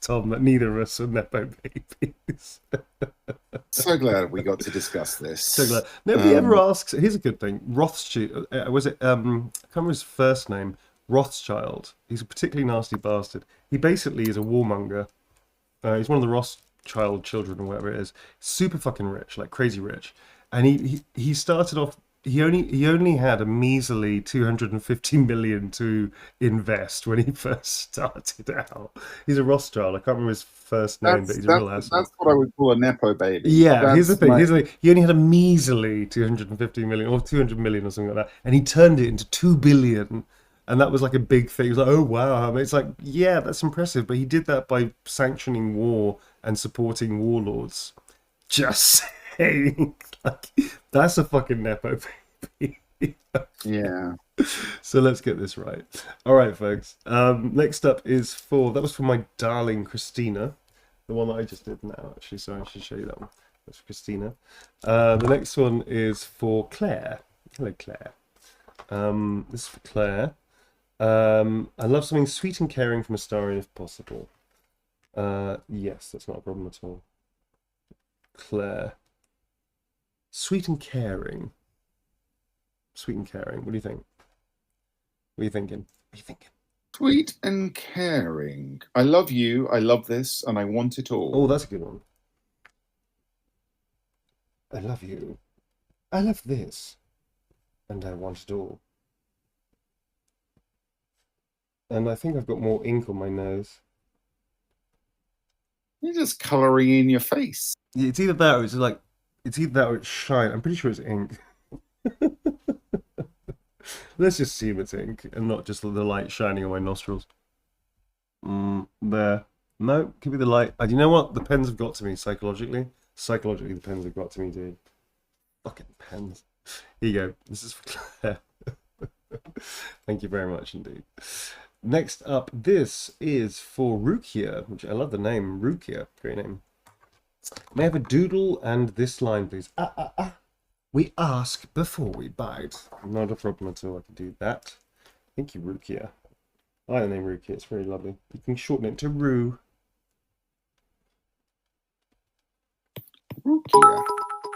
Tom. That neither of us are nepo babies. so glad we got to discuss this. So glad. Nobody ever asks. Here's a good thing. Rothschild was it? I can't remember his first name. Rothschild. He's a particularly nasty bastard. He basically is a warmonger. He's one of the Rothschild children or whatever it is. Super fucking rich, like crazy rich. And he started off. He only had a measly 250 million to invest when he first started out. He's a Rothschild. I can't remember his first name, but he's a real asshole. That's what I would call a nepo baby. Yeah, here's the thing. He only had a measly 250 million or 200 million or something like that, and he turned it into 2 billion, and that was like a big thing. He was like, oh wow, I mean, it's like, yeah, that's impressive, but he did that by sanctioning war and supporting warlords. Just saying, like, that's a fucking nepo baby. Yeah. So let's get this right. All right, folks. Next up is that was for my darling Christina, the one that I just did now, actually. So I should show you that one. That's for Christina. The next one is for Claire. Hello, Claire. This is for Claire. I love something sweet and caring from a Astarion if possible. Yes, that's not a problem at all. Claire. Sweet and caring. Sweet and caring. What do you think? What are you thinking? What are you thinking? Sweet and caring. I love you. I love this, and I want it all. Oh, that's a good one. I love you. I love this, and I want it all. And I think I've got more ink on my nose. You're just colouring in your face. It's either that or it's either that or it's shine. I'm pretty sure it's ink. Let's just assume it's ink and not just the light shining on my nostrils. There. No, could be the light. Do you know what? The pens have got to me psychologically. Psychologically, the pens have got to me, dude. Fucking pens. Here you go. This is for Claire. Thank you very much indeed. Next up, this is for Rukia, which I love the name. Rukia. Great name. May I have a doodle and this line, please? We ask before we bite. Not a problem at all. I can do that. Thank you, Rukia. I like the name Rukia. It's very lovely. You can shorten it to Ru. Rukia.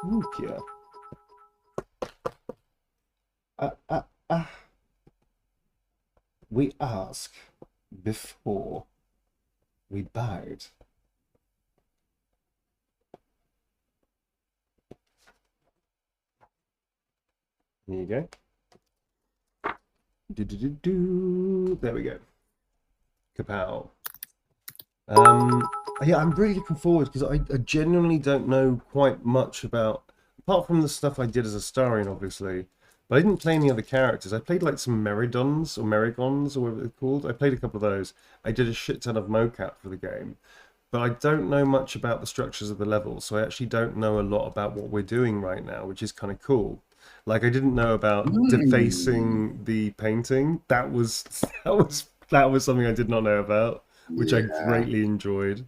Rukia. We ask before we bite. There you go. There we go. Kapow. Yeah, I'm really looking forward because I genuinely don't know quite much about, apart from the stuff I did as Astarion, obviously. But I didn't play any other characters. I played like some Meridons or Merigons or whatever they're called. I played a couple of those. I did a shit ton of mocap for the game. But I don't know much about the structures of the levels, so I actually don't know a lot about what we're doing right now, which is kind of cool. Like, I didn't know about defacing the painting. That was something I did not know about, which I greatly enjoyed.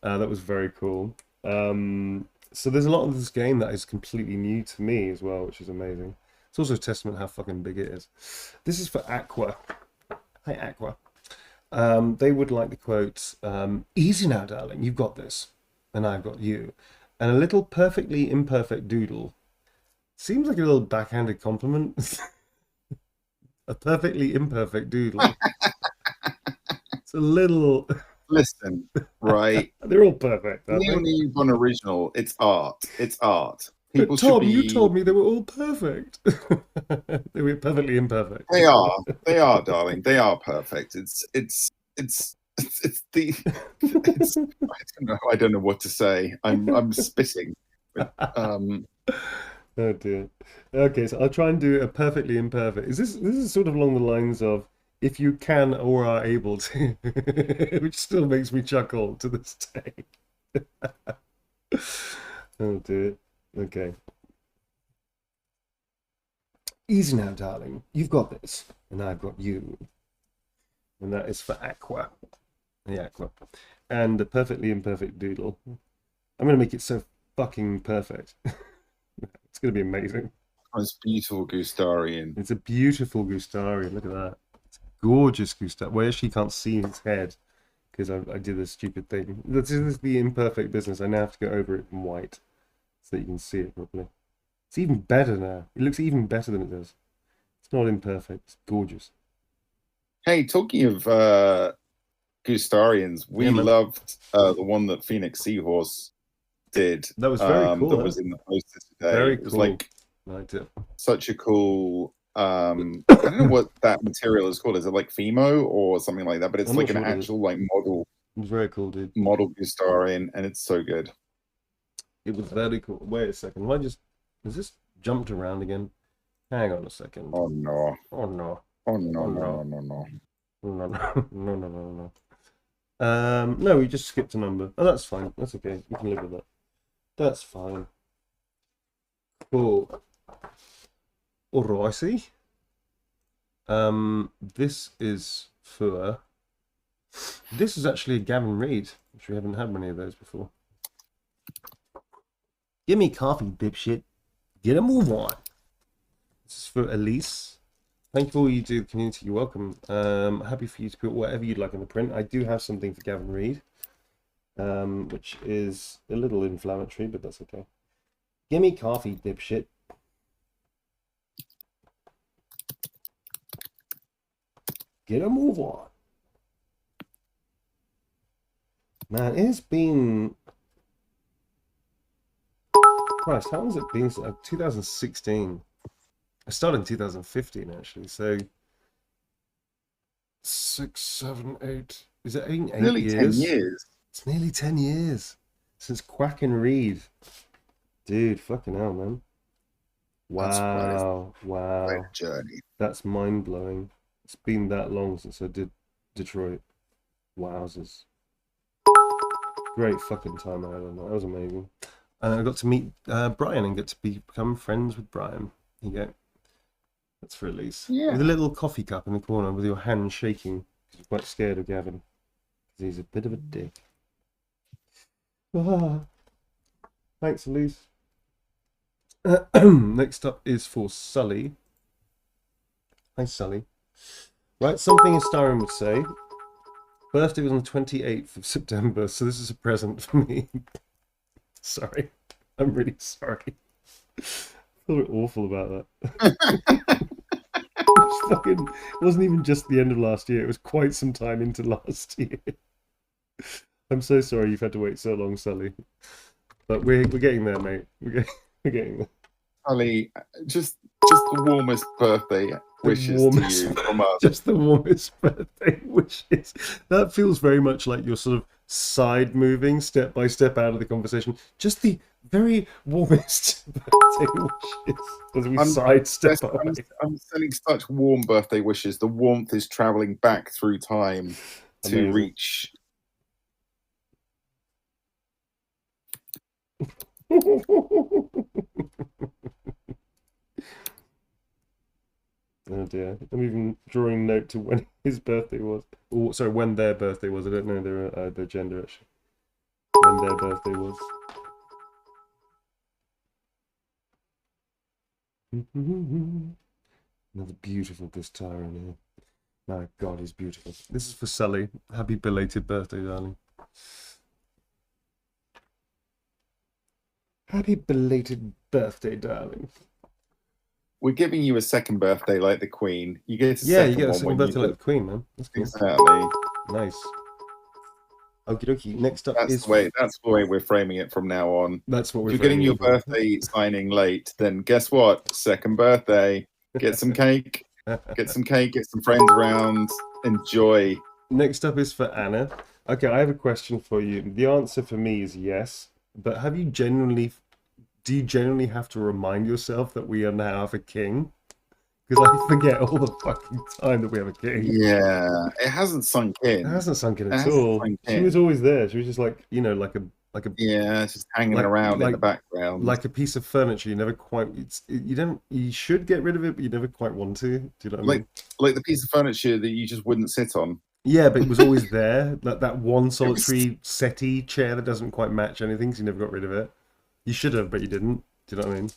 That was very cool. So there's a lot of this game that is completely new to me as well, which is amazing. It's also a testament how fucking big it is. This is for Aqua. Hi, Aqua. They would like the quote, easy now, darling, you've got this, and I've got you. And a little perfectly imperfect doodle. Seems like a little backhanded compliment. A perfectly imperfect doodle. It's a little... Listen, right? They're all perfect, aren't they? Newbon original. It's art. It's art. People but Tom, you told me they were all perfect. They were perfectly imperfect. They are. They are, darling. They are perfect. It's the. It's, I don't know what to say. I'm spitting. Oh dear. Okay, so I'll try and do a perfectly imperfect. This is sort of along the lines of if you can or are able to, which still makes me chuckle to this day. Oh dear. Okay. Easy now, darling. You've got this, and I've got you. And that is for Aqua. The Aqua. And a perfectly imperfect doodle. I'm going to make it so fucking perfect. It's going to be amazing. Oh, it's beautiful Gustarian. It's a beautiful Gustarian. Look at that. It's a gorgeous Gustarian. Well, actually, you can't see his head because I did this stupid thing. This is the imperfect business. I now have to go over it in white so that you can see it properly. It's even better now. It looks even better than it does. It's not imperfect. It's gorgeous. Hey, talking of Gustarians, we loved the one that Phoenix Seahorse did. That was very cool. That was in the poster today. Very it was cool. like liked it. Such a cool. I don't know what that material is called. Is it like Fimo or something like that? But it's like an actual like model. It was very cool, dude. Model Gustarian, and it's so good. It was very cool. Wait a second. Why just has this jumped around again? Hang on a second. Oh no. Oh no. Oh no, no, no, no. No, no, no, no, no, no. No, we just skipped a number. Oh, that's fine. That's okay. We can live with that. That's fine. Cool. Alrighty. This is for. This is actually a Gavin Reed, which we haven't had many of those before. Give me coffee, dipshit. Get a move on. This is for Elise. Thank you for all you do, community. You're welcome. Happy for you to put whatever you'd like in the print. I do have something for Gavin Reed, which is a little inflammatory, but that's okay. Give me coffee, dipshit. Get a move on. Man, it's been... Christ, how long has it been? 2016. I started in 2015, actually, so 6, 7, 8. Is it 8 nearly years? 10 years. It's nearly 10 years since Quack and Reed. Dude, fucking hell, man. Wow, wow. Quite a journey. That's mind-blowing. It's been that long since I did Detroit. Wowzers. Great fucking time I had on that. That was amazing. And I got to meet Brian and get to become friends with Brian. Here you go. That's for Elise. Yeah. With a little coffee cup in the corner with your hand shaking because you're quite scared of Gavin. Because he's a bit of a dick. Ah. Thanks, Elise. Next up is for Sully. Hi, Sully. Right, something Starring would say. Birthday was on the 28th of September, so this is a present for me. Sorry. I'm really sorry. I feel awful about that. It wasn't even just the end of last year. It was quite some time into last year. I'm so sorry you've had to wait so long, Sully. But we're getting there, mate. We're getting there. Sully, just the warmest birthday wishes to you from us. Just the warmest birthday wishes. That feels very much like you're sort of side moving step by step out of the conversation. Just the very warmest birthday wishes as we sidestep away. I'm sending such warm birthday wishes. The warmth is traveling back through time to reach. Oh dear. I'm even drawing note to when his birthday was. Oh, sorry, when their birthday was. I don't know their gender, actually. When their birthday was. Another beautiful guitar in here. My God, he's beautiful. This is for Sully. Happy belated birthday, darling. Happy belated birthday, darling. We're giving you a second birthday like the Queen. You get you get a second birthday like the Queen, man. That's cool. Exactly. Nice. Okie dokie. Next up that's the way we're framing it from now on. That's what we're. If you're getting your birthday signing late, then guess what? Second birthday. Get some cake. Get some cake. Get some friends around. Enjoy. Next up is for Anna. Okay, I have a question for you. The answer for me is yes, but have you genuinely? Do you generally have to remind yourself that we are now have a king? because I forget all the fucking time that we have a king. Yeah, it hasn't sunk It in. hasn't sunk in It at hasn't all. sunk She was in. always there. She was just like, you know, like a Yeah, it's just hanging like around in like the background. like a piece of furniture. You never quite. You don't. You should get rid of it, but you never quite want to. Do you know what I Like mean? like the piece of furniture that you just wouldn't sit on. Yeah, but it was always there. Like that one It was solitary settee chair that doesn't quite match anything, so you never got rid of it. You should have, but you didn't. Do you know what I mean?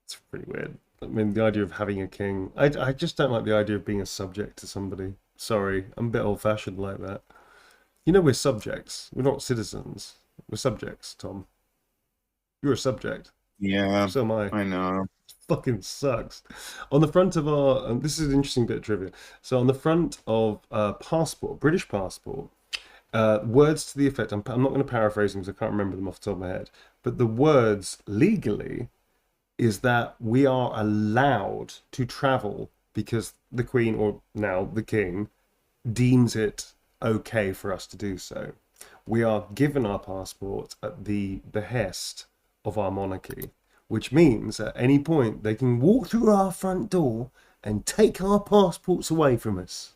It's pretty weird. I mean, the idea of having a king. I just don't like the idea of being a subject to somebody. Sorry, I'm a bit old-fashioned like that. You know, we're subjects. We're not citizens. We're subjects, Tom. You're a subject. yeah, So am I. I know. Fucking sucks. On the front of our, and this is an interesting bit of trivia. So on the front of passport, British passport, words to the effect. I'm not going to paraphrase them because I can't remember them off the top of my head. But the words legally is that we are allowed to travel because the Queen, or now the King, deems it okay for us to do so. We are given our passport at the behest of our monarchy, which means at any point they can walk through our front door and take our passports away from us.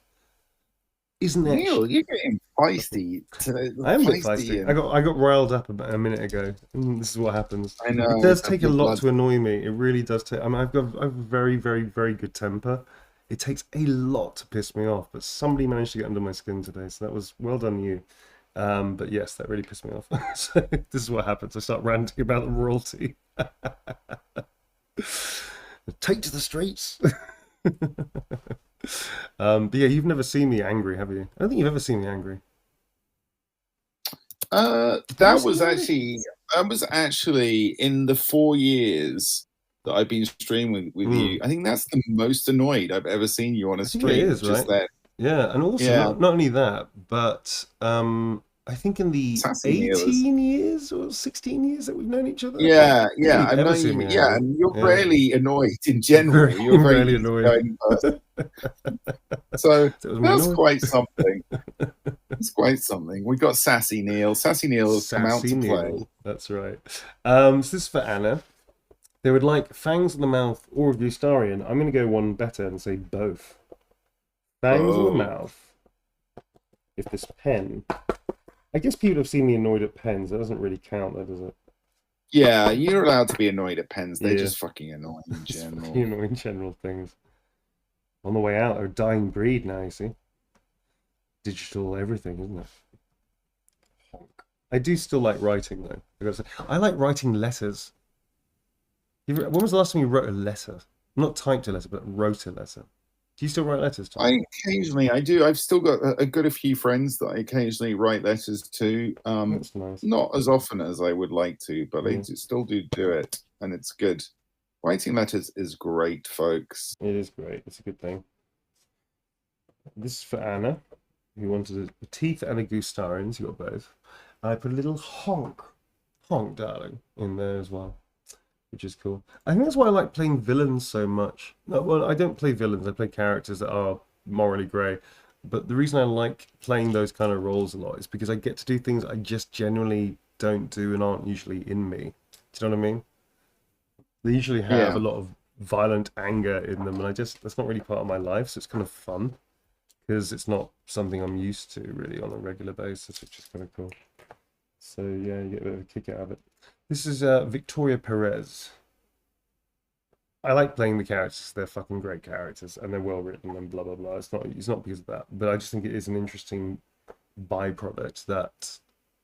Isn't that Neil, you're getting feisty. I am a bit Feisty, feisty. and I got riled up about a minute ago. This is what happens. I It know does take a your lot blood. to annoy me. It really does take. I mean, I have a very, very, very good temper. It takes a lot to piss me off, but somebody managed to get under my skin today, so that was well done, you. But yes, that really pissed me off. So this is what happens. I start ranting about the royalty. Take to the streets. But yeah, you've never seen me angry, have you? I don't think you've ever seen me angry. Have you That seen was me angry? actually in the 4 years that I've been streaming with Hmm. you. I think that's the most annoyed I've ever seen you on a I think it stream. is, Just right? that, Yeah, and also yeah, not only that, but I think in the sassy Neilers. 18 years or 16 years that we've known each other, Yeah, I don't think yeah. you've I've ever known seen you. me Yeah, angry. and you're Yeah, rarely annoyed in very general. You're a very rarely annoyed. easygoing person. So That was me that's annoyed. quite something. It's quite something. We got Sassy Neil. Sassy Neil has come out Sassy to play. Neil. That's right. So this is for Anna. They would like fangs on the mouth or a Gustarian. I'm going to go one better and say both. Fangs on the Oh, mouth. If this pen. I guess people have seen me annoyed at pens. That doesn't really count, though, does it? yeah. You're allowed to be annoyed at pens. They're Yeah. just fucking annoying in Just general. fucking annoying general things. On the way out, a dying breed now, you see. Digital everything, isn't it? Honk. I do still like writing, though. I gotta say. I like writing letters. When was the last time you wrote a letter? Not typed a letter, but wrote a letter. Do you still write letters, Tom? I do. I've still got a good few friends that I occasionally write letters to. That's nice. Not as often as I would like to, but Yeah, still do it, and it's good. Writing letters is great, folks. it is great. It's a good thing. This is for Anna, who wanted a teeth and a Gustarian. You got both. I put a little honk, darling, in there as well, which is cool. I think that's why I like playing villains so much. No, well, I don't play villains. I play characters that are morally grey. But the reason I like playing those kind of roles a lot is because I get to do things I just genuinely don't do and aren't usually in me. Do you know what I mean? They usually have a Yeah, lot of violent anger in them, and that's not really part of my life, so it's kind of fun because it's not something I'm used to really on a regular basis, which is kind of cool. So yeah, you get a bit of a kick out of it. This is Victoria Perez. I like playing the characters. They're fucking great characters, and they're well written and blah blah blah. It's not because of that, but I just think it is an interesting byproduct that,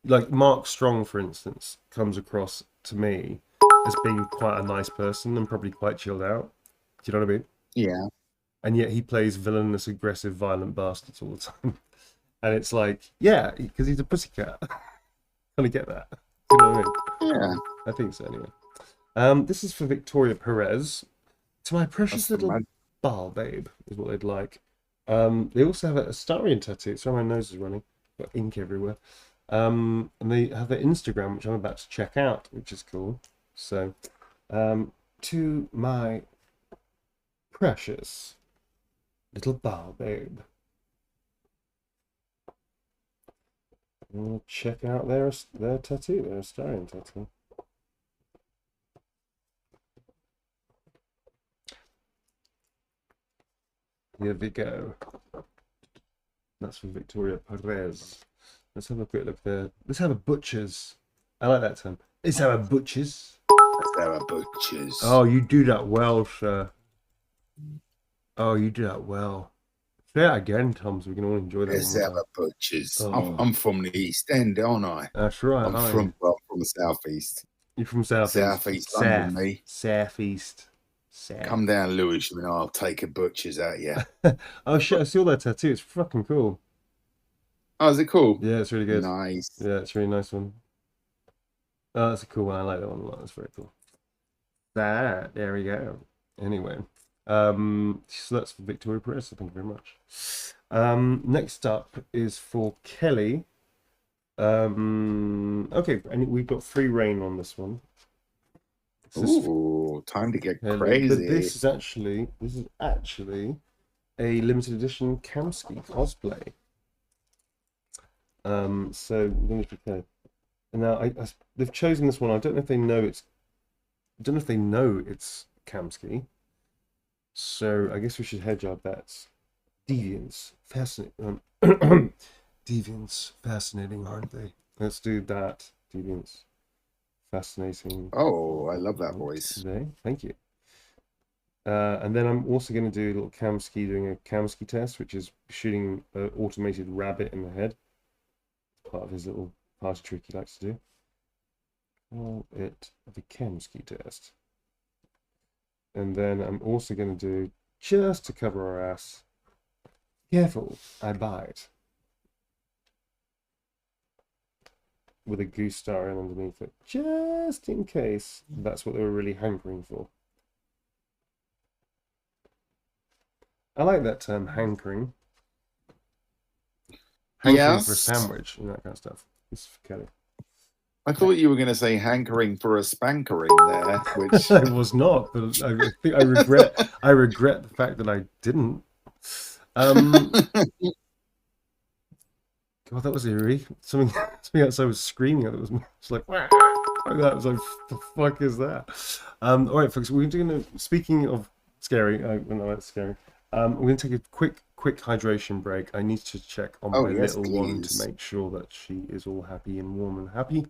like Mark Strong, for instance, comes across to me as being quite a nice person and probably quite chilled out. Do you know what I mean? yeah, And yet he plays villainous, aggressive, violent bastards all the time. And it's like, yeah, because he's a pussycat. Kind of get that. Do you know what I mean? yeah. I think so anyway. This is for Victoria Perez. To my That's precious the little man. ball babe, is what they'd like. They also have a Starian tattoo. Sorry, my nose is running. Got ink everywhere. And they have their Instagram, which I'm about to check out, which is cool. So, to my precious little ball babe, we'll check out their tattoo, their Starian tattoo. Here we go. That's from Victoria Perez. Let's have a quick look there. Let's have a butcher's. I like that term. Let's have a butcher's. There are butchers. Oh, you do that well, sir. Oh, you do that well. Say that again, Tom, so we can all enjoy that. Let's have a butchers. Oh. I'm from the East End, aren't I? That's right. I'm from the Southeast. You're from Southeast London, me. Southeast. Come down, Lewisham, and I'll take a butcher's at you. Oh shit! I saw that tattoo. It's fucking cool. Oh, is it cool? Yeah, it's really good. Nice. Yeah, it's a really nice one. Oh, that's a cool one. I like that one a lot. That's very cool. There we go. Anyway, so that's for Victoria Perez. So thank you very much. Next up is for Kelly. Okay, and we've got free reign on this one. Ooh, time to get Kelly, crazy. but this is actually a limited edition Kamsky cosplay. So we're going to prepare. And now they've chosen this one. I don't know if they know it's. I don't know if they know it's Kamsky. So I guess we should hedge our bets. Deviants, fascinating. Deviants, fascinating, aren't they? Let's do that. Deviants, fascinating. Oh, I love that voice. Today, thank you. And then I'm also going to do a little Kamsky, doing a Kamsky test, which is shooting an automated rabbit in the head. Part of his little party trick he likes to do. Call it the Kamsky test. And then I'm also going to do, just to cover our ass, careful, I bite. With a goose star in underneath it, just in case that's what they were really hankering for. I like that term, hankering. Hankering for a sandwich and that kind of stuff. This is for Kelly. I thought you were going to say hankering for a spankering there, which I was not, but I think I regret the fact that I didn't. God, that was eerie. Something outside was screaming. It was like, wow, like that. I was like, the fuck is that? All right, folks. We're going to. Speaking of scary, no, that's scary. We're going to take a quick hydration break. I need to check on my little one to make sure that she is all happy and warm and happy,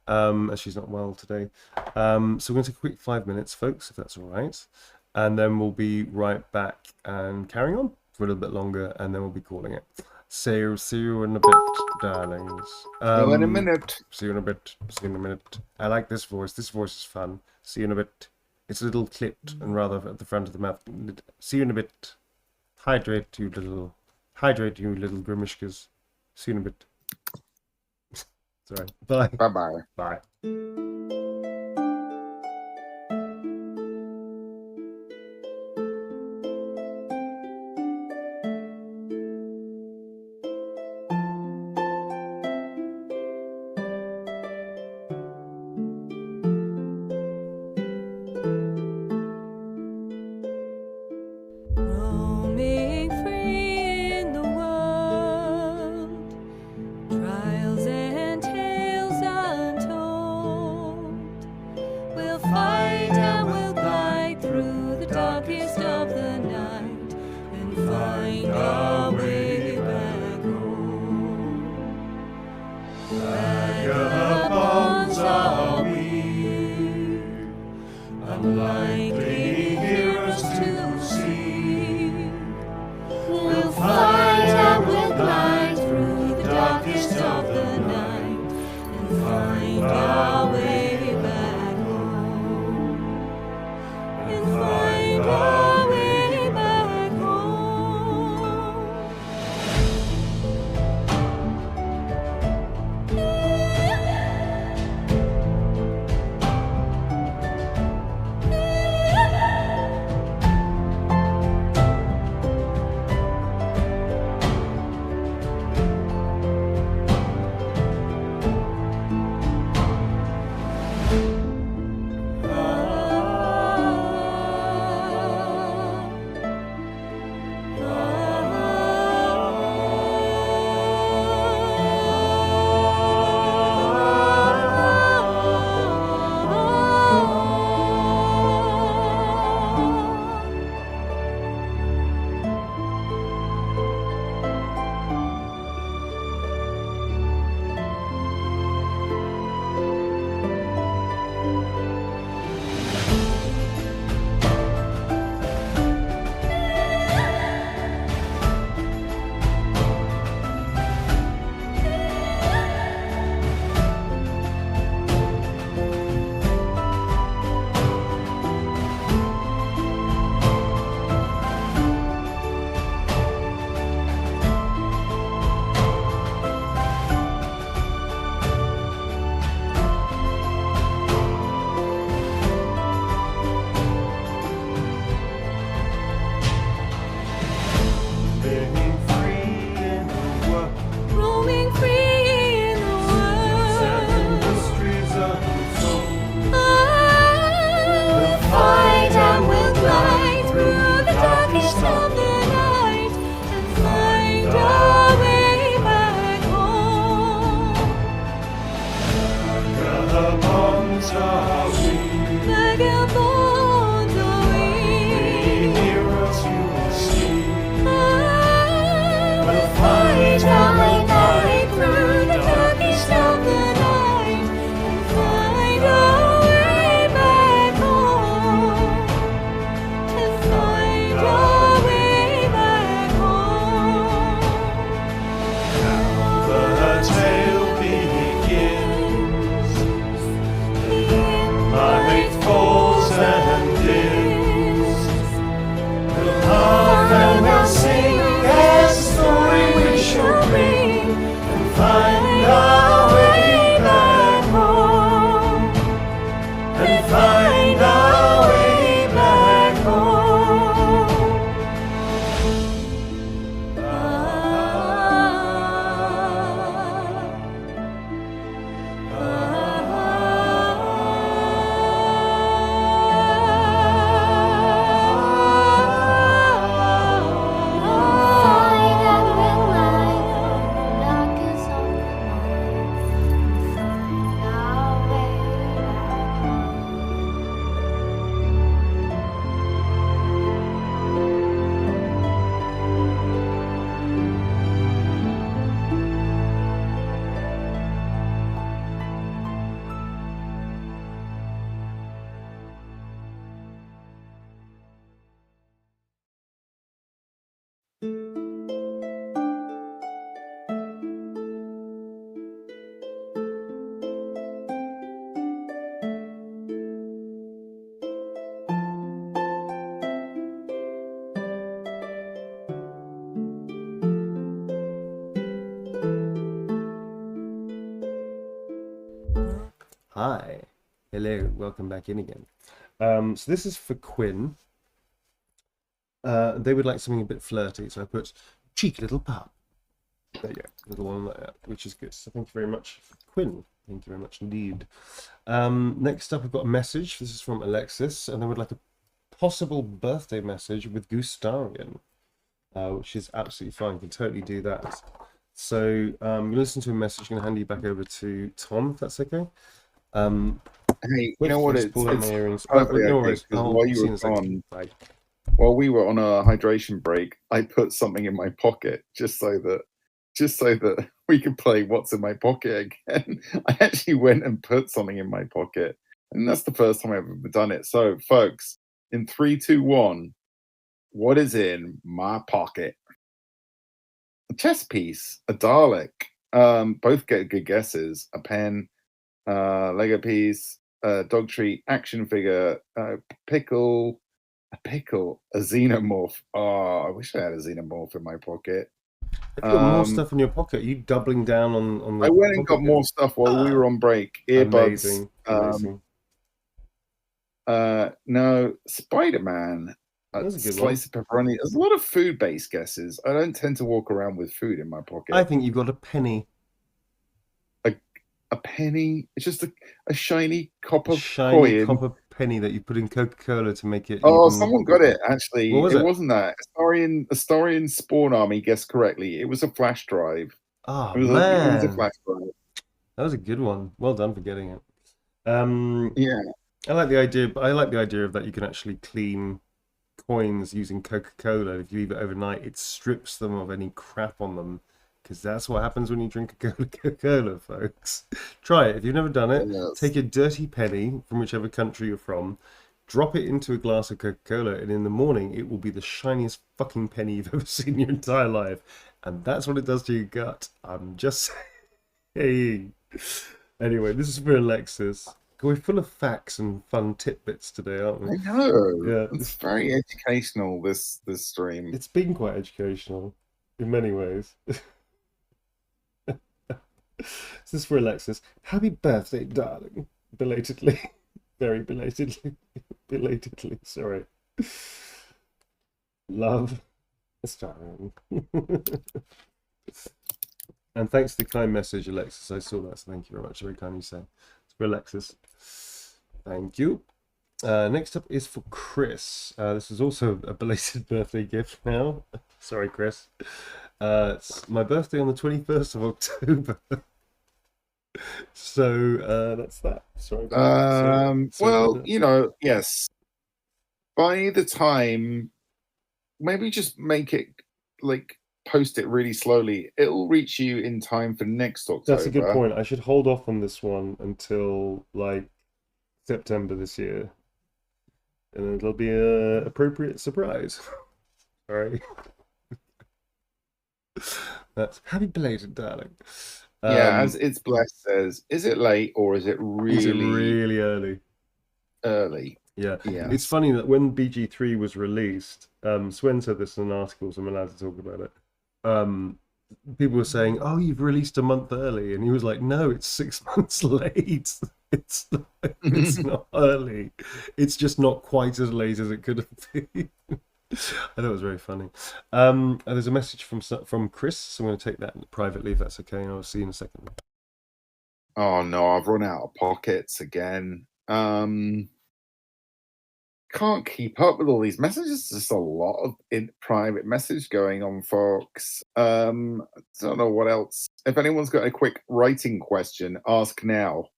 as she's not well today. So we're going to take a quick 5 minutes, folks, if that's all right, and then we'll be right back and carrying on for a little bit longer, and then we'll be calling it. See you in a bit, darlings. see you in a minute. See you in a bit. See you in a minute. I like this voice. This voice is fun. See you in a bit. It's a little clipped and rather at the front of the mouth. See you in a bit. Hydrate, you little grimishkas. See you in a bit. Sorry. Bye. Bye-bye. Bye. Roaming free in the world, trials and tales untold. We'll fight and we'll glide through the darkest of the night and find our way back home. Vagabonds are we, unlikely heroes to see. We'll fight and we'll glide through the darkest of the night and find our way back home. And find our way back home. Hi. Hello. Welcome back in again. So this is for Quinn. They would like something a bit flirty, so I put cheeky little pup. There you go, little one like that, which is good. So thank you very much, Quinn. Thank you very much indeed. Next up, I've got a message. This is from Alexis, and they would like a possible birthday message with Gustarian, which is absolutely fine. You can totally do that. So I'm going to listen to a message. I'm going to hand you back over to Tom, if that's okay. Hey, you know what? It's pull out my earrings. perfectly No okay, worries. 'cause I'll while see you you in were a second. gone, Bye. while we were on a hydration break, I put something in my pocket just so that we could play What's in My Pocket again. I actually went and put something in my pocket, and that's the first time I've ever done it. So, folks, in 3, 2, 1, what is in my pocket? A chess piece, a Dalek. Both get good guesses. A pen, Lego piece, dog treat, action figure, pickle, a pickle, a xenomorph. Oh, I wish I had a xenomorph in my pocket. Have you got more stuff in your pocket? Are you doubling down on the I went and pocket got more game? stuff while we were on break. Earbuds. Amazing. No, Spider-Man. That's a good Slice of pepperoni. There's a lot of food-based guesses. I don't tend to walk around with food in my pocket. I think you've got a penny. A penny. It's just a shiny copper Shiny coin. copper penny that you put in Coca-Cola to make it. Oh, even someone got it. Actually, What was it? wasn't that Astarian Spawn Army guessed correctly. It was a flash drive. Oh It was man, a flash drive. that was a good one. Well done for getting it. Yeah. I like the idea. I like the idea of that you can actually clean coins using Coca-Cola. If you leave it overnight, it strips them of any crap on them. Because that's what happens when you drink a Coca-Cola, folks. Try it. If you've never done it, Yes. take a dirty penny from whichever country you're from, drop it into a glass of Coca-Cola, and in the morning, it will be the shiniest fucking penny you've ever seen in your entire life. And that's what it does to your gut. I'm just saying. Anyway, this is for Alexis. We're full of facts and fun tidbits today, aren't we? I know. Yeah. It's very educational, this stream. It's been quite educational in many ways. This is for Alexis. Happy birthday, darling. Belatedly. Very belatedly. Belatedly, sorry. Love. Darling. And thanks for the kind message, Alexis. I saw that, so thank you very much. Very kind you say. It's for Alexis. Thank you. Next up is for Chris. This is also a belated birthday gift now. Sorry, Chris. It's my birthday on the 21st of October. So that's that. Sorry. Well, you know, yes. By the time, maybe just make it like post it really slowly. It'll reach you in time for next October. That's a good point. I should hold off on this one until like September this year, and it'll be a appropriate surprise. Sorry. That's happy belated, darling. Yeah, as It's Blessed says, is it late or is it really early? early? Yeah. Yeah. It's funny that when BG3 was released, Swen said this in an article, so I'm allowed to talk about it. People were saying, "Oh, you've released a month early," and he was like, "No, it's 6 months late. It's not early. It's just not quite as late as it could have been." I thought it was very funny. There's a message from Chris, so I'm going to take that privately if that's okay, and I'll see you in a second. Oh no, I've run out of pockets again. Can't keep up with all these messages. Just a lot of private message going on, folks. Don't know what else. If anyone's got a quick writing question, ask now.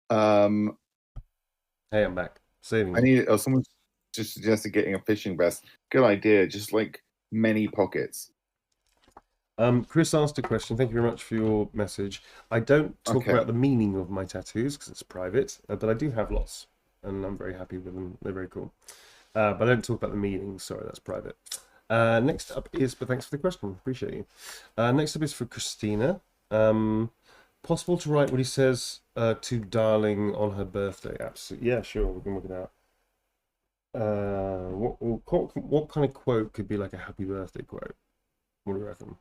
Hey, I'm back. Saving. I need. Someone just suggested getting a fishing vest. Good idea. Just like many pockets. Chris asked a question. Thank you very much for your message. I don't talk about the meaning of my tattoos because it's private, but I do have lots, and I'm very happy with them. They're very cool. But I don't talk about the meaning. Sorry, that's private. Next up is, but thanks for the question. Appreciate you. Next up is for Christina. Possible to write what he says to darling on her birthday? Absolutely. Yeah, sure. We can work it out. What kind of quote could be like a happy birthday quote? What do you reckon?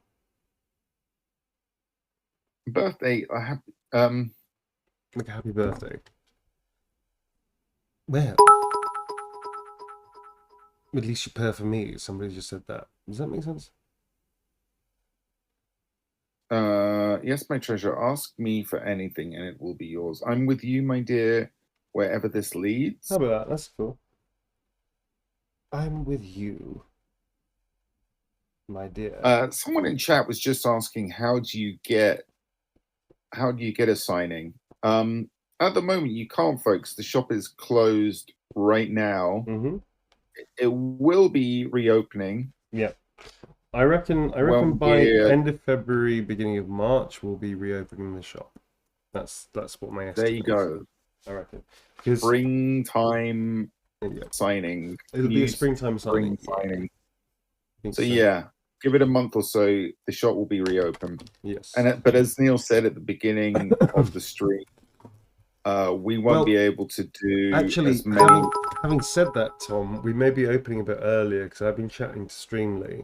Birthday. I have. Like a happy birthday. Well, at least you purr for me. Somebody just said that. Does that make sense? Yes, my treasure. Ask me for anything, and it will be yours. I'm with you, my dear, wherever this leads. How about that? That's cool. I'm with you, my dear. Someone in chat was just asking, how do you get a signing? At the moment, you can't, folks. The shop is closed right now. Mm-hmm. It will be reopening. Yeah. I reckon by end of February, beginning of March, we'll be reopening the shop. That's what my estimate is. There you go. I reckon. Springtime signing. It'll be a springtime signing. So yeah, give it a month or so. The shop will be reopened. Yes. But as Neil said at the beginning of the stream, we won't be able to do actually as many. Having said that, Tom, we may be opening a bit earlier because I've been chatting to Streamly.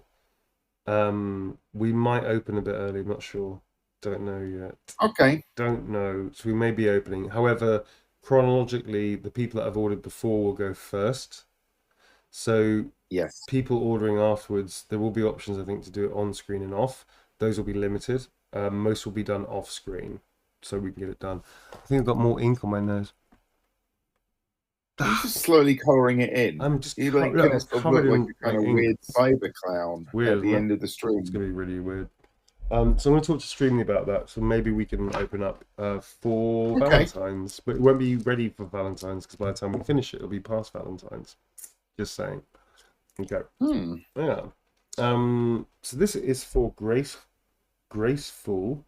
We might open a bit early. I'm not sure. Don't know yet. Okay. Don't know. So we may be opening. However, chronologically, the people that have ordered before will go first. So yes, people ordering afterwards, there will be options, I think, to do it on screen and off. Those will be limited. Most will be done off screen, so we can get it done. I think I've got more ink on my nose. I'm just slowly colouring it in. I'm just covered in like a kind of weird cyber clown at the end of the stream. It's gonna be really weird. So I'm going to talk to Streamly about that. So maybe we can open up for Valentine's, but it won't be ready for Valentine's because by the time we finish it, it'll be past Valentine's. Just saying. Okay. Yeah. So this is for graceful,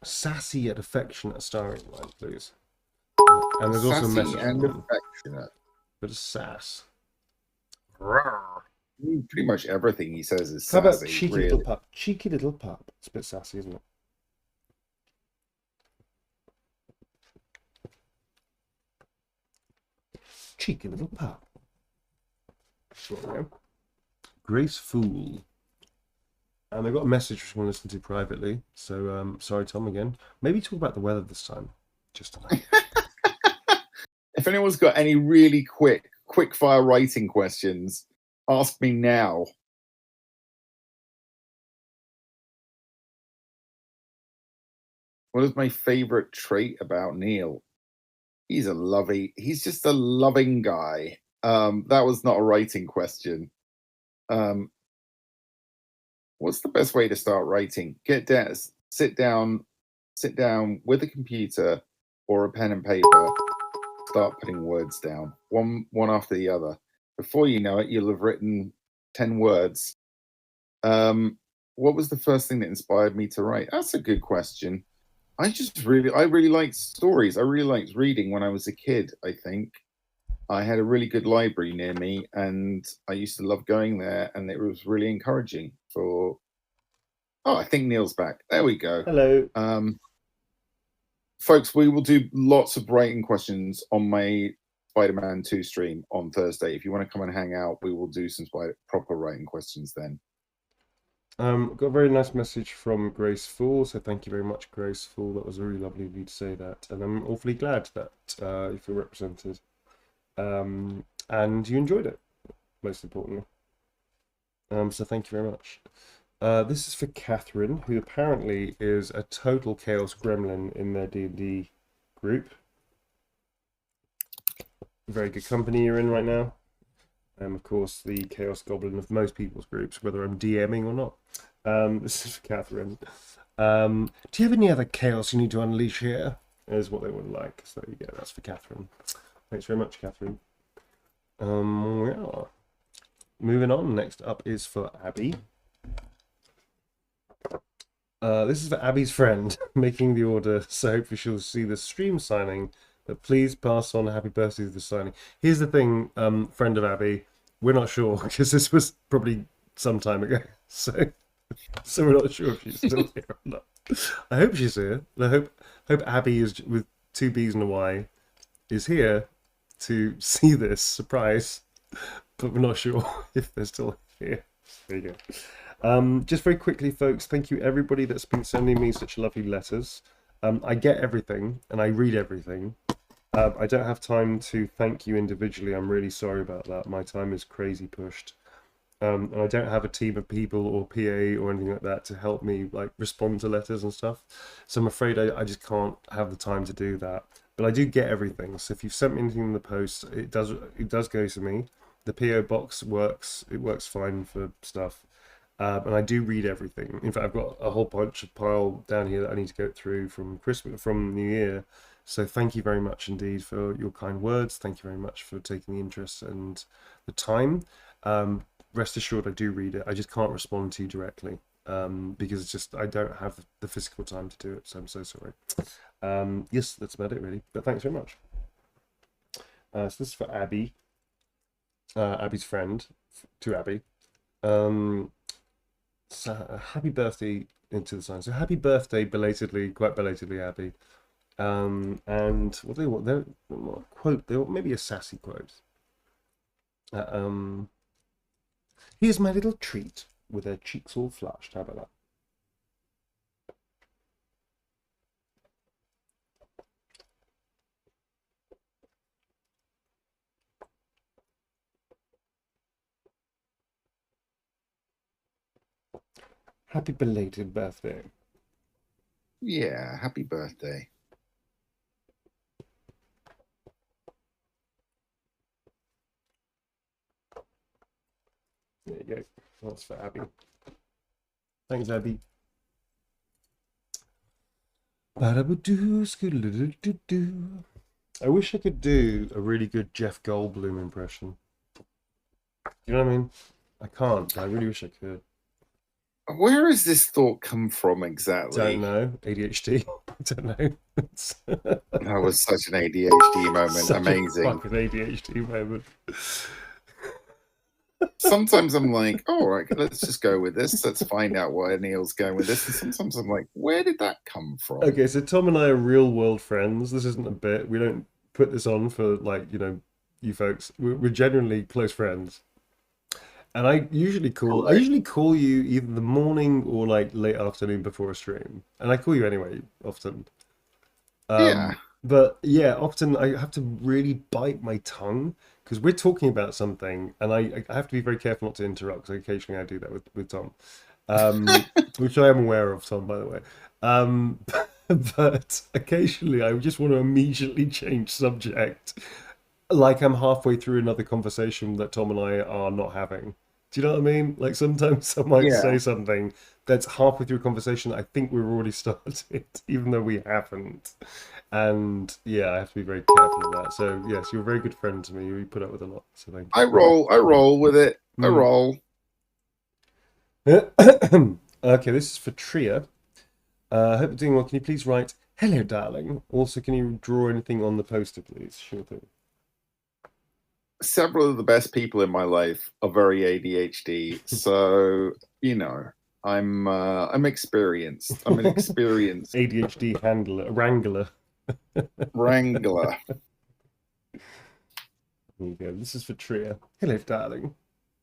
sassy yet affectionate starring line, please. And there's also a message and affectionate. Bit of sass. Pretty much everything he says is sassy. How about cheeky little pup? Cheeky little pup. It's a bit sassy, isn't it? Cheeky little pup. Graceful. And they've got a message which I want to listen to privately. So sorry, Tom, again. Maybe talk about the weather this time. Just tonight. If anyone's got any really quick fire writing questions, ask me now. What is my favorite trait about Neil? He's just a loving guy. That was not a writing question. What's the best way to start writing? Get down, sit down with a computer or a pen and paper. Start putting words down, one after the other. Before you know it, you'll have written 10 words. What was the first thing that inspired me to write? That's a good question. I really liked stories. I really liked reading when I was a kid, I think. I had a really good library near me, and I used to love going there, and it was really encouraging for... Oh, I think Neil's back. There we go. Hello. Folks, we will do lots of writing questions on my Spider-Man 2 stream on Thursday. If you want to come and hang out, we will do some proper writing questions then. Got a very nice message from Graceful, so thank you very much, Graceful. That was really lovely of you to say that, and I'm awfully glad that you feel represented and you enjoyed it, most importantly. So thank you very much. This is for Catherine, who apparently is a total chaos gremlin in their D&D group. Very good company you're in right now. I'm, of course, the chaos goblin of most people's groups, whether I'm DMing or not. This is for Catherine. Do you have any other chaos you need to unleash here? Is what they would like. So there you go. That's for Catherine. Thanks very much, Catherine. Yeah. Moving on. Next up is for Abby. This is for Abby's friend making the order, so hopefully she'll see the stream signing. But please pass on a happy birthday to the signing. Here's the thing, friend of Abby, we're not sure because this was probably some time ago, so we're not sure if she's still here or not. I hope she's here. I hope Abby is with 2 B's and a Y is here to see this surprise, but we're not sure if they're still here. There you Just very quickly, folks, thank you everybody that's been sending me such lovely letters. I get everything and I read everything. I don't have time to thank you individually. I'm really sorry about that. My time is crazy pushed. And I don't have a team of people or PA or anything like that to help me like respond to letters and stuff. So I'm afraid I just can't have the time to do that. But I do get everything. So if you've sent me anything in the post, it does go to me. The PO box works. It works fine for stuff. And I do read everything. In fact, I've got a whole bunch of pile down here that I need to go through from Christmas, from New Year. So thank you very much indeed for your kind words. Thank you very much for taking the interest and the time. Rest assured, I do read it. I just can't respond to you directly because it's just I don't have the physical time to do it. So I'm so sorry. Yes, that's about it really. But thanks very much. So this is for Abby, Abby's friend, to Abby. So happy birthday into the sign. So happy birthday belatedly, quite belatedly, Abby. And what they want, they want a quote. They want maybe a sassy quote. Here's my little treat with her cheeks all flushed. How about that? Happy belated birthday. Yeah, happy birthday. There you go. That's for Abby. Thanks, Abby. I wish I could do a really good Jeff Goldblum impression. You know what I mean? I can't, but I really wish I could. Where has this thought come from exactly? Don't know. ADHD. I don't know. That was such an ADHD moment. Such Amazing. A fucking ADHD moment. Sometimes I'm like, all right, let's just go with this. Let's find out why Neil's going with this. And sometimes I'm like, where did that come from? Okay, so Tom and I are real world friends. This isn't a bit. We don't put this on for like, you know, you folks. We're genuinely close friends. And I usually call you either the morning or like late afternoon before a stream. And I call you anyway, often. Yeah. But yeah, often I have to really bite my tongue because we're talking about something and I have to be very careful not to interrupt because occasionally I do that with Tom. Which I am aware of, Tom, by the way. But occasionally I just want to immediately change subject. Like I'm halfway through another conversation that Tom and I are not having. Do you know what I mean? Like sometimes I might say something that's halfway through a conversation that I think we've already started, even though we haven't. And yeah, I have to be very careful of that. So yes, you're a very good friend to me. You put up with a lot. So thank you. I roll with it. I roll. Okay, this is for Tria. I hope you're doing well. Can you please write, hello, darling? Also, can you draw anything on the poster, please? Sure thing. Several of the best people in my life are very ADHD, so you know I'm experienced. I'm an experienced ADHD wrangler. wrangler. There you go. This is for Tria. Hello, darling.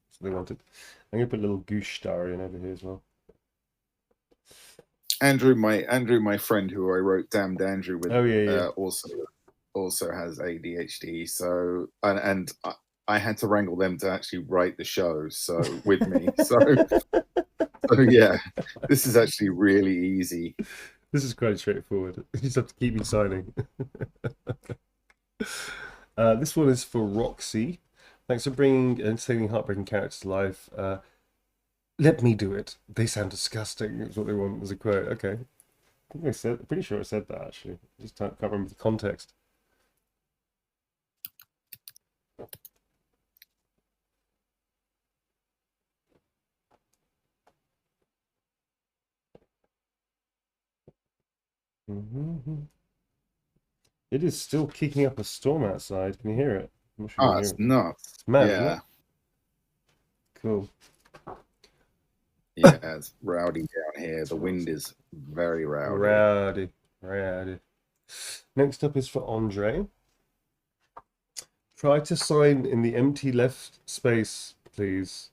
That's what they wanted. I'm gonna put a little goose star in over here as well. Andrew, my friend who I wrote Damned Andrew with, yeah. Also has ADHD, so and I had to wrangle them to actually write the show with me. So yeah, this is actually really easy. This is quite straightforward. You just have to keep me signing. This one is for Roxy. Thanks for bringing entertaining, heartbreaking characters to life. Let me do it. They sound disgusting. Is what they want as a quote. Okay, I think I said. Pretty sure I said that actually. Just can't remember the context. It is still kicking up a storm outside. Can you hear it? I'm not sure you can It's hear it. nuts. It's mad, Yeah. isn't it? Cool. Yeah, it's rowdy down here. The wind is very rowdy. Rowdy. Next up is for Andre. Try to sign in the empty left space, please.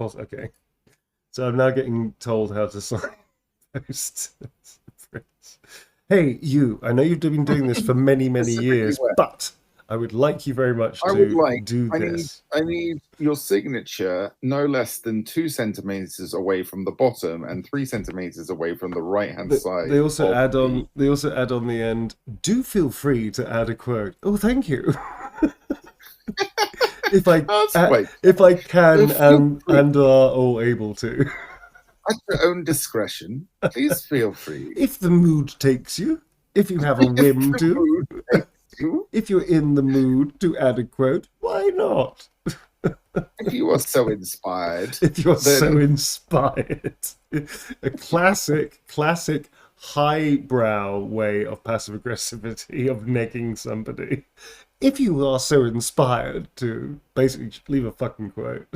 Okay. So I'm now getting told how to sign post. Hey, you, I know you've been doing this for many, many Specifically years, where? but I would like you very much I would to like. do I this. need your signature no less than 2 centimeters away from the bottom and 3 centimeters away from the right-hand side. They also of add the- on. They also add on the end. Do feel free to add a quote. Oh, thank you. if I That's right. if I can Feel free. and are all able to. At your own discretion, please feel free. If the mood takes you, if you have a whim If the to, mood takes you, if you're in the mood to add a quote, why not? if you are so inspired, If you're then- so inspired. A classic highbrow way of passive aggressivity, of negging somebody. If you are so inspired to basically leave a fucking quote.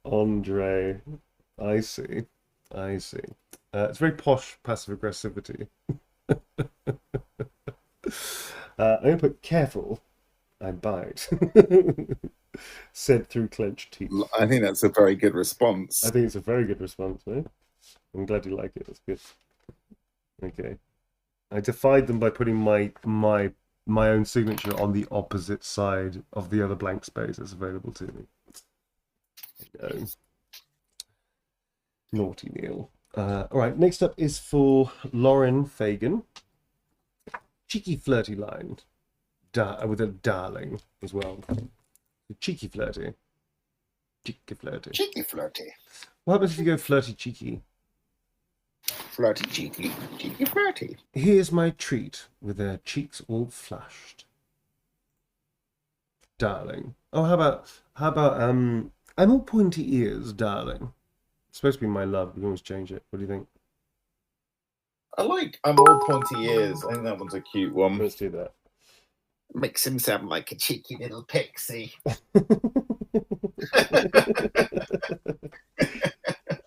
Andre, I see. It's very posh passive aggressivity. I'm going to put careful, I bite. Said through clenched teeth. I think that's a very good response. I think it's a very good response, mate. I'm glad you like it. That's good. Okay. I defied them by putting my own signature on the opposite side of the other blank space that's available to me. There you go. Naughty Neil. All right, next up is for Lauren Fagan. Cheeky flirty line. With a darling as well. Cheeky flirty. Cheeky flirty. Cheeky flirty. What happens if you go flirty cheeky? Flirty cheeky. Cheeky flirty. Here's my treat with their cheeks all flushed. Darling. Oh, how about I'm all pointy ears, darling. It's supposed to be my love. We can always change it. What do you think? I like I'm all pointy ears. I think that one's a cute one. Let's do that. Makes him sound like a cheeky little pixie.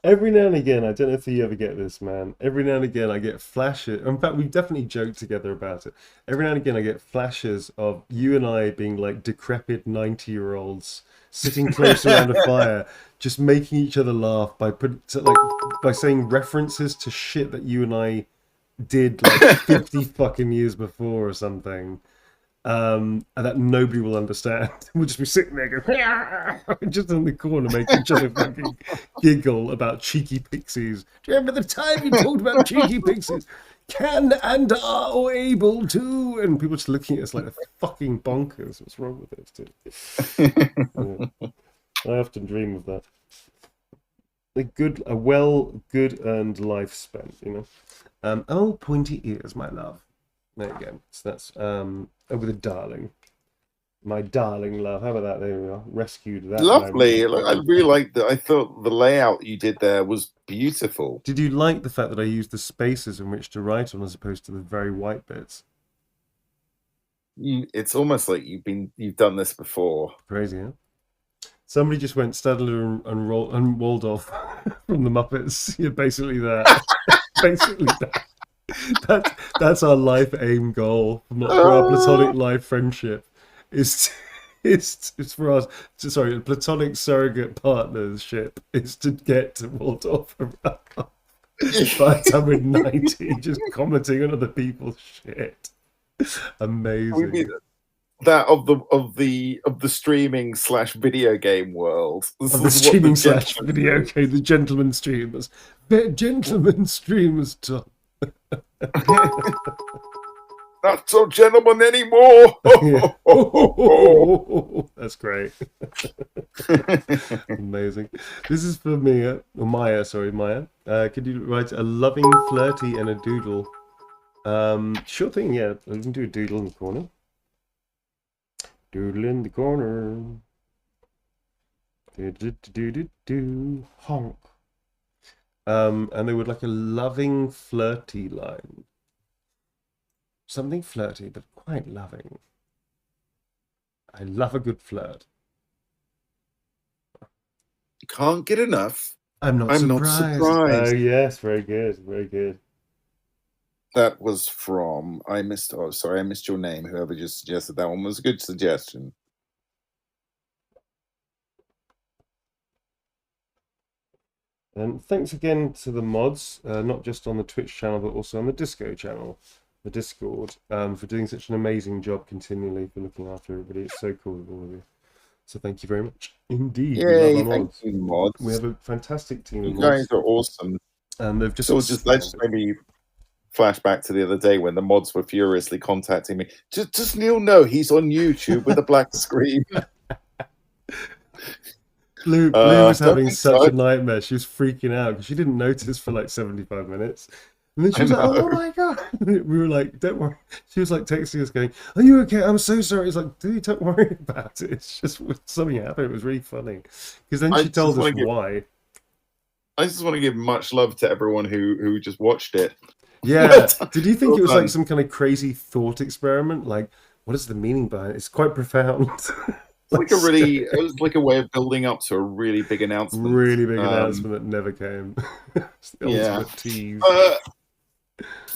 Every now and again, I don't know if you ever get this, man. Every now and again, I get flashes. In fact, we've definitely joked together about it. Every now and again, I get flashes of you and I being like decrepit 90-year-olds sitting close around a fire, just making each other laugh by saying references to shit that you and I did like 50 fucking years before or something. And that nobody will understand. We'll just be sitting there going, just in the corner, making each other fucking giggle about cheeky pixies. Do you remember the time you talked about cheeky pixies? Can and are or able to, and people just looking at us like they're fucking bonkers. What's wrong with us, dude? Yeah. I often dream of that. A good earned life spent, you know. Oh, pointy ears, my love. There you go. So that's with a darling. My darling love. How about that? There we are. Rescued that. Lovely. moment. I really liked that. I thought the layout you did there was beautiful. Did you like the fact that I used the spaces in which to write on as opposed to the very white bits? It's almost like you've done this before. Crazy, huh? Somebody just went Stadler and Waldorf from the Muppets. You're basically that. Basically that. That's our life aim goal for our platonic life friendship. It's for us. Sorry, platonic surrogate partnership is to get to Waldorf by the time we're 90, just commenting on other people's shit. Amazing. That of the streaming / video game world. Of the streaming / video game, the gentleman streamers. Gentleman streamers talk. Not so gentleman anymore. Yeah. That's great. Amazing. This is for Maya. Could you write a loving flirty and a doodle? Sure thing. Yeah, I can do a doodle in the corner. Doodle in the corner. Do honk. And they would like a loving flirty line. Something flirty, but quite loving. I love a good flirt. Can't get enough. I'm not surprised. Oh yes, very good, very good. That was from I missed your name. Whoever just suggested that one was a good suggestion. And thanks again to the mods, not just on the Twitch channel, but also on the Disco channel, the Discord, for doing such an amazing job continually, for looking after everybody. It's so cool with all of you. So thank you very much indeed. We love Yay, our thank mods. you, mods. We have a fantastic team of You guys mods. are awesome. They've just So let's maybe flash back to the other day when the mods were furiously contacting me. Just Neil know he's on YouTube with a black screen. Blue was having think such so. a nightmare. She was freaking out because she didn't notice for like 75 minutes. And then she was like, oh my God. We were like, don't worry. She was like texting us going, are you okay? I'm so sorry. It's like, dude, don't worry about it. It's just something happened. It was really funny. Because then she told us why. I just want to give much love to everyone who just watched it. Yeah. Did you think it was like some kind of crazy thought experiment? Like, what is the meaning behind it? It's quite profound. It was like a way of building up to a really big announcement. Really big announcement that never came. It's the ultimate tease.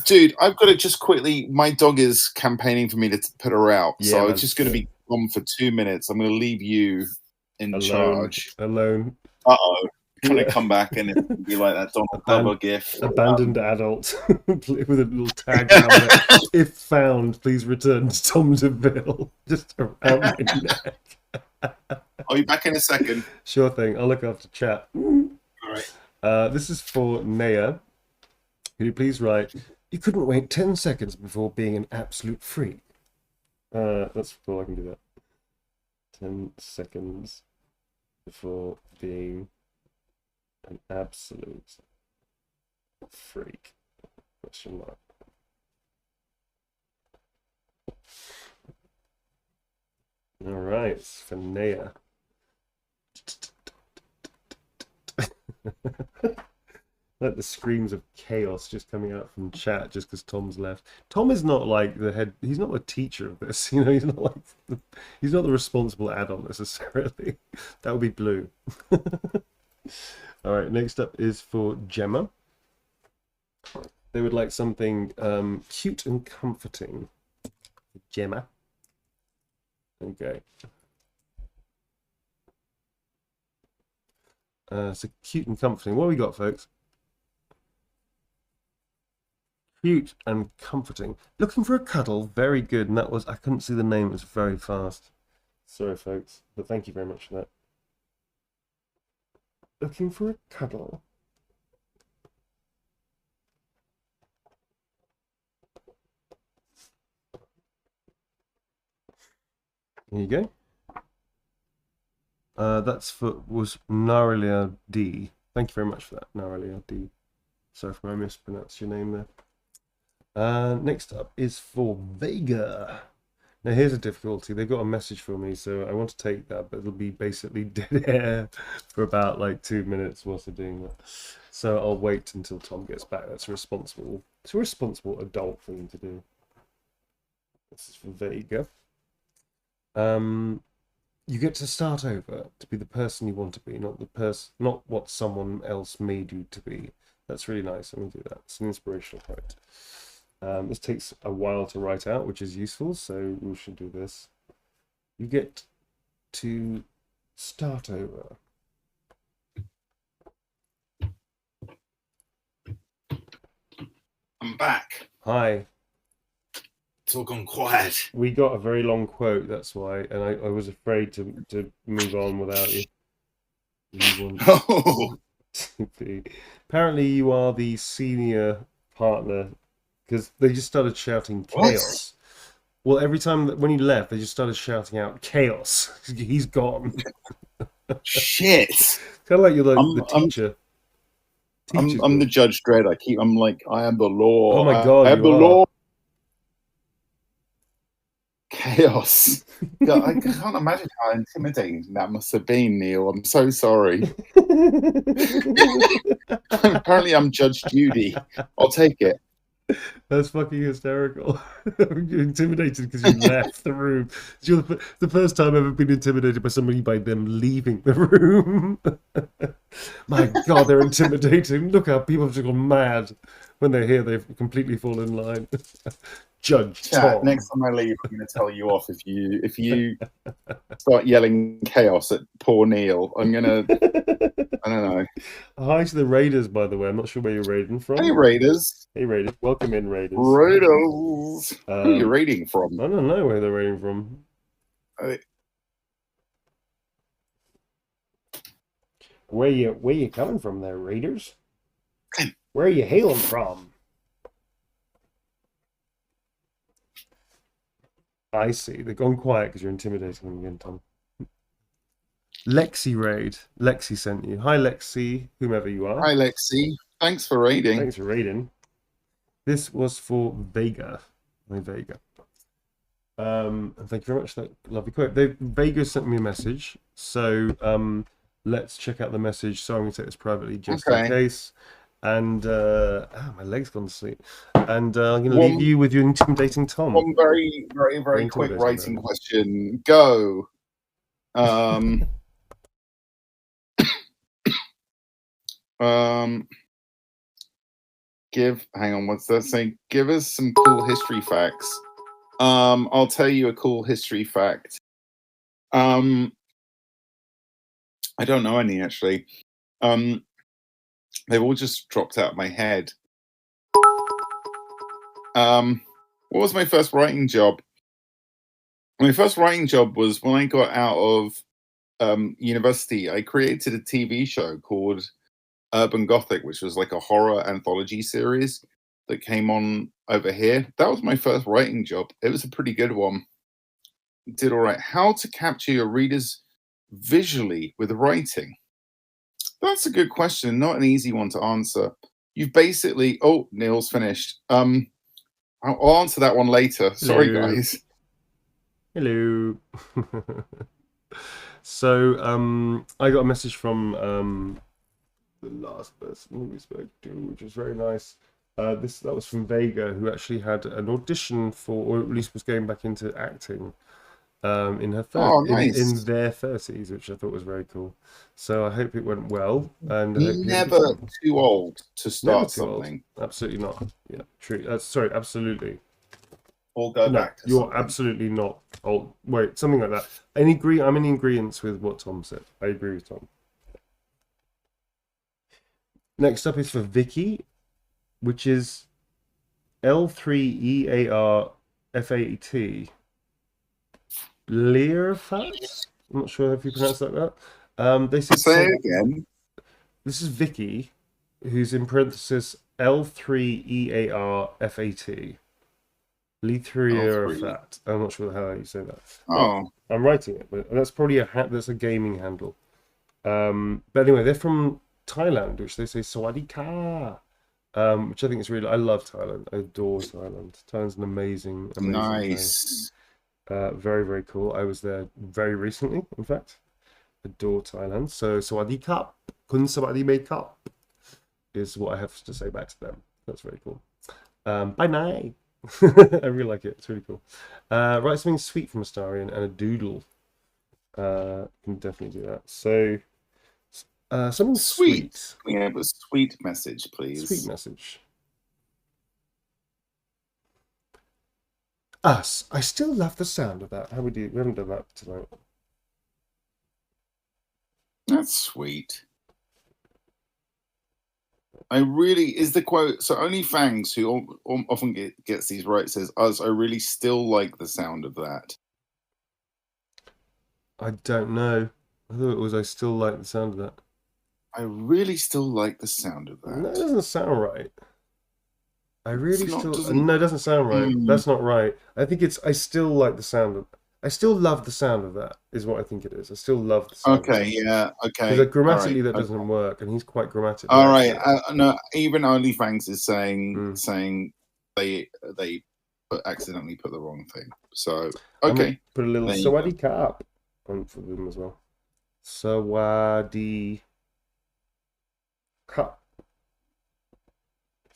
Dude, I've got to just quickly. My dog is campaigning for me to put her out, so I'm just going to be gone for 2 minutes. I'm going to leave you in charge. Alone. Kind of come back and it'll be like that Donald Glover gif. Abandoned adult with a little tag around it. If found, please return to Tom DeVille. Just around my neck. I'll be back in a second. Sure thing. I'll look after chat. All right. This is for Naya. Could you please write, you couldn't wait 10 seconds before being an absolute freak. That's cool, I can do that. 10 seconds before being an absolute freak. Question mark. All right, for Naya. Like the screams of chaos just coming out from chat just because Tom's left. Tom is not like the head. He's not the teacher of this. You know, he's not like he's not the responsible adult necessarily. That would be Blue. All right, next up is for Gemma. They would like something cute and comforting. Gemma. Okay. So cute and comforting. What have we got, folks? Cute and comforting. Looking for a cuddle. Very good. And that was, I couldn't see the name. It was very fast. Sorry, folks. But thank you very much for that. Looking for a cuddle. There you go. Was Naralia D. Thank you very much for that, Naralia D. Sorry if I mispronounced your name there. Next up is for Vega. Now here's a difficulty. They've got a message for me, so I want to take that, but it'll be basically dead air for about like 2 minutes whilst they're doing that. So I'll wait until Tom gets back. It's a responsible adult thing to do. This is for Vega. You get to start over to be the person you want to be, not what someone else made you to be. That's really nice. Let me do that. It's an inspirational quote. This takes a while to write out, which is useful, so we should do this. You get to start over. I'm back. Hi. It's all gone quiet. We got a very long quote, that's why, and I was afraid to move on without you. Oh. Apparently you are the senior partner, because they just started shouting chaos. What? Well, every time when you left, they just started shouting out chaos. He's gone. Shit. Kind of like you're the teacher. I'm the Judge Dredd. I'm like, I am the law. Oh my God, I am the law. Chaos. God, I can't imagine how intimidating that must have been, Neil. I'm so sorry. Apparently, I'm Judge Judy. I'll take it. That's fucking hysterical. You're intimidated because you left the room. You're the first time I've ever been intimidated by somebody by them leaving the room. My God, they're intimidating. Look how people have just gone mad when they're here. They've completely fallen in line. Judge Chat, Tom. next time I leave, I'm going to tell you off if you start yelling chaos at poor Neil. I'm going to, I don't know. Hi to the Raiders, by the way. I'm not sure where you're raiding from. Hey, Raiders. Hey, Raiders. Welcome in, Raiders. Raiders. Who are you raiding from? I don't know where they're raiding from. Where you coming from there, Raiders? Where are you hailing from? I see. They've gone quiet because you're intimidating them again, Tom. Lexi raid. Lexi sent you. Hi, Lexi, whomever you are. Hi, Lexi. Thanks for raiding. Thanks for raiding. This was for Vega. My Vega. And thank you very much for that lovely quote. Vega sent me a message. So let's check out the message. So I'm going to take this privately just in case. And my leg's gone to sleep. And I'm going to leave you with your intimidating Tom. One very, very, very quick writing question. Go. Hang on, what's that saying? Give us some cool history facts. I'll tell you a cool history fact. I don't know any, actually. They've all just dropped out of my head. What was my first writing job? My first writing job was when I got out of university. I created a TV show called Urban Gothic, which was like a horror anthology series that came on over here. That was my first writing job. It was a pretty good one. Did all right. How to capture your readers visually with writing? That's a good question. Not an easy one to answer. You've basically... Oh, Neil's finished. I'll answer that one later. Sorry, guys. Hello. So I got a message from the last person we spoke to, which was very nice. That was from Vega, who actually had an audition for, or at least was going back into acting in her in their 30s, which I thought was very cool. So I hope it went well. And never too old to start something. Old. Absolutely not. Yeah, true. Sorry, absolutely. Or go back to you're something. Absolutely not old. Wait, something like that. I'm in agreement with what Tom said. I agree with Tom. Next up is for Vicky, which is L3EARFAT. Learfat? I'm not sure if you pronounce that right. They say it again. This is Vicky, who's in parenthesis L3EARFAT. Learfat. I'm not sure how you say that. Oh, I'm writing it, but that's probably that's a gaming handle. But anyway, they're from Thailand, which they say Sawadee Ka, which I think is really. I love Thailand. I adore Thailand. Thailand's an amazing nice. Place. Very, very cool. I was there very recently, in fact. Adore Thailand. So Sawadee Ka, Kun Sawadee Make Up is what I have to say back to them. That's very cool. Bye night. I really like it. It's really cool. Write something sweet from Astarian and a doodle. Can definitely do that. So something sweet. We have a sweet message, please. Sweet message. Us. I still love the sound of that. How we do? We haven't done that tonight. That's sweet. I really is the quote. So only Fangs, who often gets these right, says, "Us. I really still like the sound of that." I don't know. I thought it was. I still like the sound of that. I really still like the sound of that. No, it doesn't sound right. I really no, it doesn't sound right. That's not right. I think it's. I still like the sound of. I still love the sound of that. Is what I think it is. I still love the sound. Okay, yeah, okay. Because grammatically that doesn't work, and he's quite grammatically. All right, no. Even OnlyFangs is saying they accidentally put the wrong thing. So okay, put a little Sawadee Ka on for them as well. Sawadee Ka.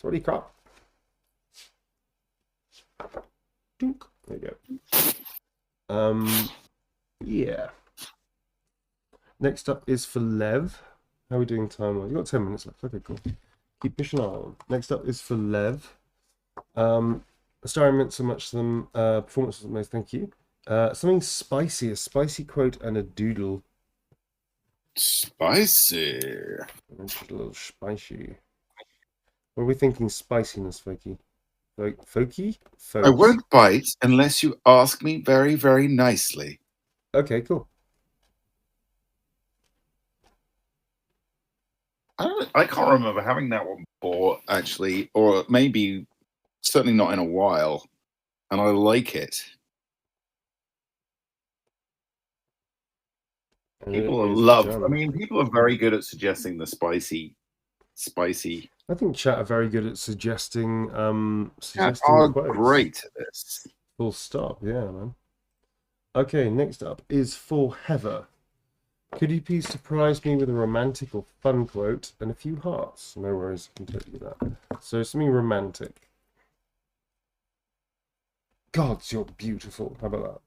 Sawadee Ka. Dunk. There you go. Yeah. Next up is for Lev. How are we doing time-wise? You've got 10 minutes left. Okay, cool. Keep pushing on. Next up is for Lev. Sorry, I meant so much to them. Performance was the most. Thank you. Something spicy, a spicy quote, and a doodle. Spicy. A little spicy. What are we thinking? Spiciness, Folky. Folky? I Folks. won't bite unless you ask me very, very nicely. Okay, cool. I can't remember having that one before, actually, or maybe certainly not in a while, and I like it. And People it is love. done. I mean, people are very good at suggesting the spicy. I think chat are very good at suggesting Chat are quotes. great at this. Full stop, yeah, man. Okay, next up is for Heather. Could you please surprise me with a romantic or fun quote and a few hearts? No worries, I can totally do that. So something romantic. Gods, you're beautiful. How about that?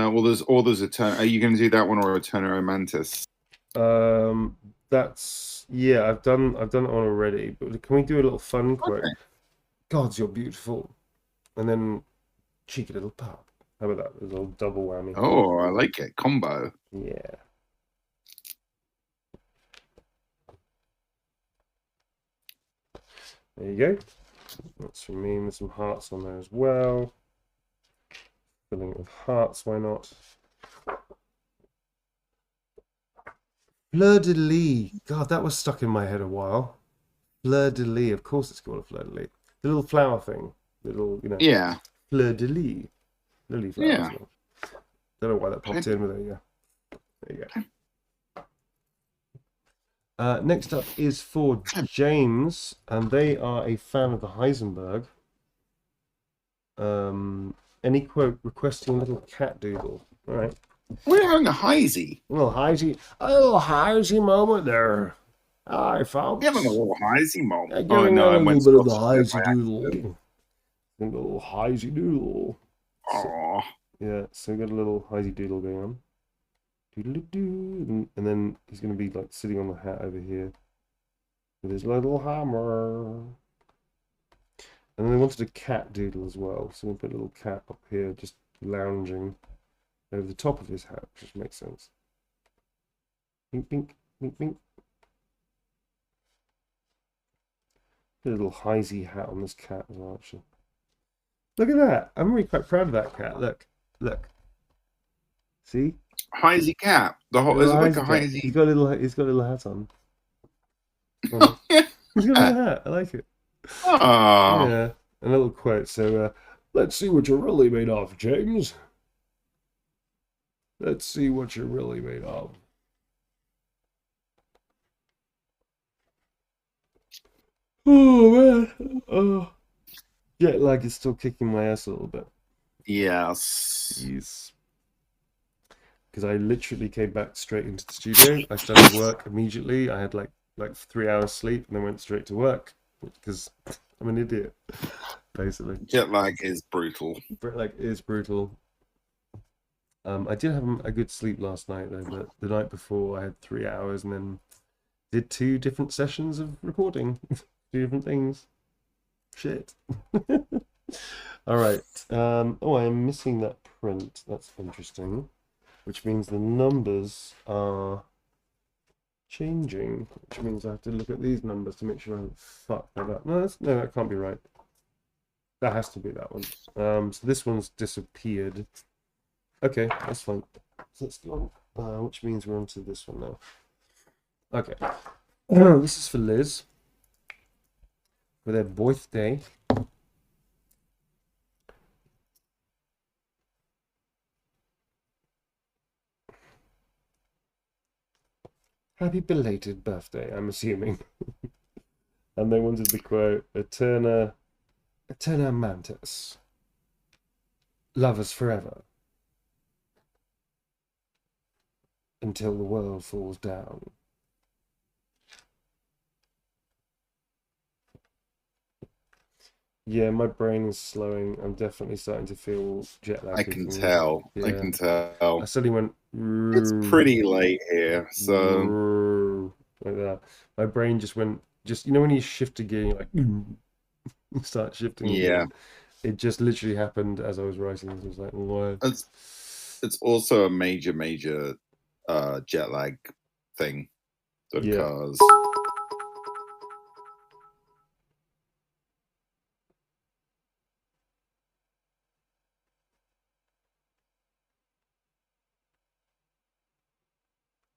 Well, there's a turn. Are you going to do that one or a Turner Mantis? That's I've done it on already. But can we do a little fun quote? Okay. Gods, you're beautiful, and then cheeky little pop. How about that? A little double whammy. Oh, I like it. Combo. Yeah. There you go. That's for me. There's some hearts on there as well. Filling it with hearts, why not? Fleur de lis. God, that was stuck in my head a while. Fleur de lis. Of course it's called a fleur de lis. The little flower thing. Little, Yeah. Fleur de lis. Lily flowers. Yeah. Don't know why that popped in, but there you go. There you go. Next up is for James, and they are a fan of the Heisenberg. Any quote requesting a little cat doodle. All right. We're having a Heisy. A little Heisy moment there. Hi, folks. We're having a little Heisy moment. Oh no, I went a little bit of the Scottish Heisy doodle. A little Heisy doodle. Aww. Yeah, so we got a little Heisy doodle going on. Doodle-doo. And then he's going to be like sitting on the hat over here with his little hammer. And then they wanted a cat doodle as well, so we'll put a little cat up here just lounging over the top of his hat, which makes sense. Bink, bink, bink, bink. Put a little Heisy hat on this cat as well, actually. Look at that! I'm really quite proud of that cat. Look. See? Heisy cap. The whole is it like a Heisy? He's got a little hat on. Oh. He's got a little hat. I like it. Oh. Yeah. A little quote. So let's see what you're really made of, James. Let's see what you're really made of. Oh man. Oh. Jet lag is still kicking my ass a little bit. Yes. Jeez. Because I literally came back straight into the studio. I started work immediately. I had like 3 hours sleep and then went straight to work because I'm an idiot, basically. Jet lag is brutal. Jet lag is brutal. I did have a good sleep last night though, but the night before I had 3 hours and then did 2 different sessions of recording. 2 different things. Shit. All right. Oh, I am missing that print. That's interesting. Which means the numbers are changing. Which means I have to look at these numbers to make sure I don't fuck that up. No, that can't be right. That has to be that one. So this one's disappeared. Okay, that's fine. So let's go on. Which means we're onto this one now. Okay. This is for Liz. For their birthday. Happy belated birthday, I'm assuming. And they wanted the quote, Eterna Mantis. Lovers forever. Until the world falls down. Yeah, my brain is slowing. I'm definitely starting to feel jet lag. I can tell. Yeah. I can tell. I suddenly went. It's pretty late here, so. like that. My brain just went, you know when you shift again, you're like, you start shifting Yeah. again. It just literally happened as I was writing this. I was like, what? It's also a major jet lag thing that Yeah. occurs.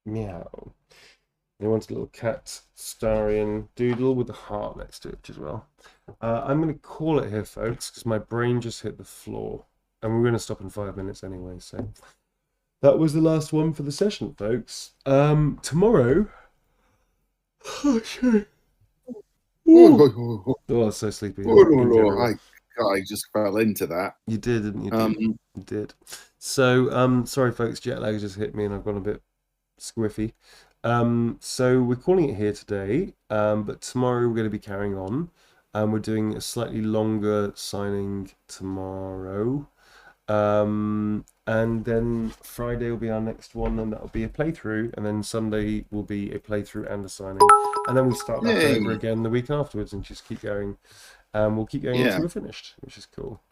Meow. They want a little cat Starian doodle with a heart next to it as well. I'm going to call it here, folks, because my brain just hit the floor. And we're going to stop in 5 minutes anyway, so... That was the last one for the session, folks. Tomorrow... Oh, shit. Oh, I'm so sleepy. I just fell into that. You did, didn't you? You did. So, sorry, folks, jet lag just hit me and I've gone a bit squiffy. So we're calling it here today, but tomorrow we're going to be carrying on. We're doing a slightly longer signing tomorrow. And then Friday will be our next one, and that'll be a playthrough, and then Sunday will be a playthrough and a signing, and then we start back over again the week afterwards and just keep going. We'll keep going until we're finished, which is cool.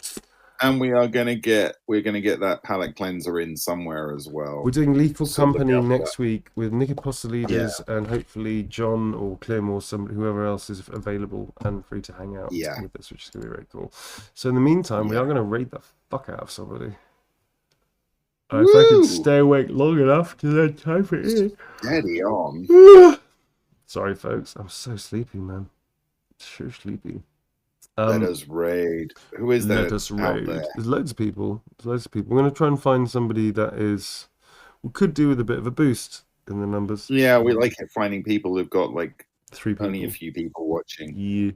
And we're gonna get that palate cleanser in somewhere as well. We're doing Lethal Company next week with Nick Apostolides and hopefully John or Clem or somebody, whoever else is available and free to hang out with us, which is gonna be very cool. So in the meantime, we are gonna raid the fuck out of somebody. If I can stay awake long enough to then type it in. Steady on. Sorry, folks. I'm so sleepy, man. So sleepy. Let us raid. Who is that? Let us raid. There's loads of people. We're going to try and find somebody that is... We could do with a bit of a boost in the numbers. Yeah, we like it finding people who've got like 3 people. Only a few people watching. Yeah.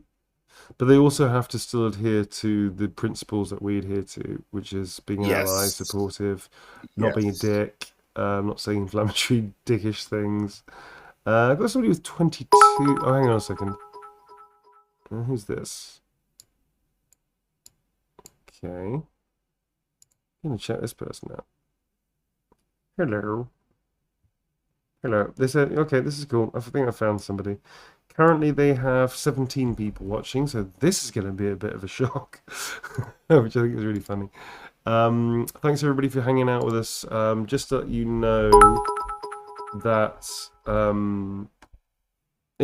But they also have to still adhere to the principles that we adhere to, which is being an ally, supportive, not being a dick, not saying inflammatory, dickish things. I've got somebody with 22. Oh, hang on a second. Who's this? Okay. I'm going to check this person out. Hello. Hello. They said, okay, this is cool. I think I found somebody. Currently, they have 17 people watching, so this is going to be a bit of a shock, which I think is really funny. Thanks, everybody, for hanging out with us. Just to let you know that... you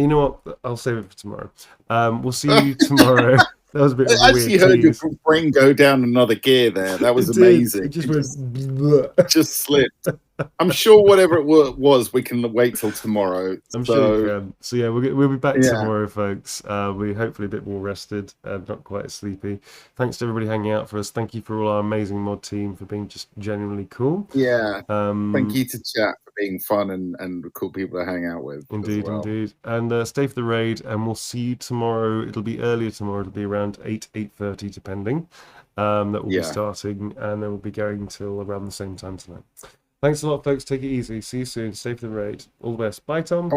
know what? I'll save it for tomorrow. We'll see you tomorrow. That was a bit of a weird actually heard your brain go down another gear there. That was amazing. It just went... just slipped. I'm sure whatever it was, we can wait till tomorrow. I'm sure we can. So yeah, we'll be back tomorrow, folks. We're hopefully a bit more rested and not quite as sleepy. Thanks to everybody hanging out for us. Thank you for all our amazing mod team for being just genuinely cool. Yeah. Thank you to chat for being fun and cool people to hang out with. Indeed, indeed. And stay for the raid, and we'll see you tomorrow. It'll be earlier tomorrow. It'll be around 8:30, depending. That will be starting, and then we'll be going till around the same time tonight. Thanks a lot, folks. Take it easy. See you soon. Stay for the raid. All the best. Bye, Tom. Bye.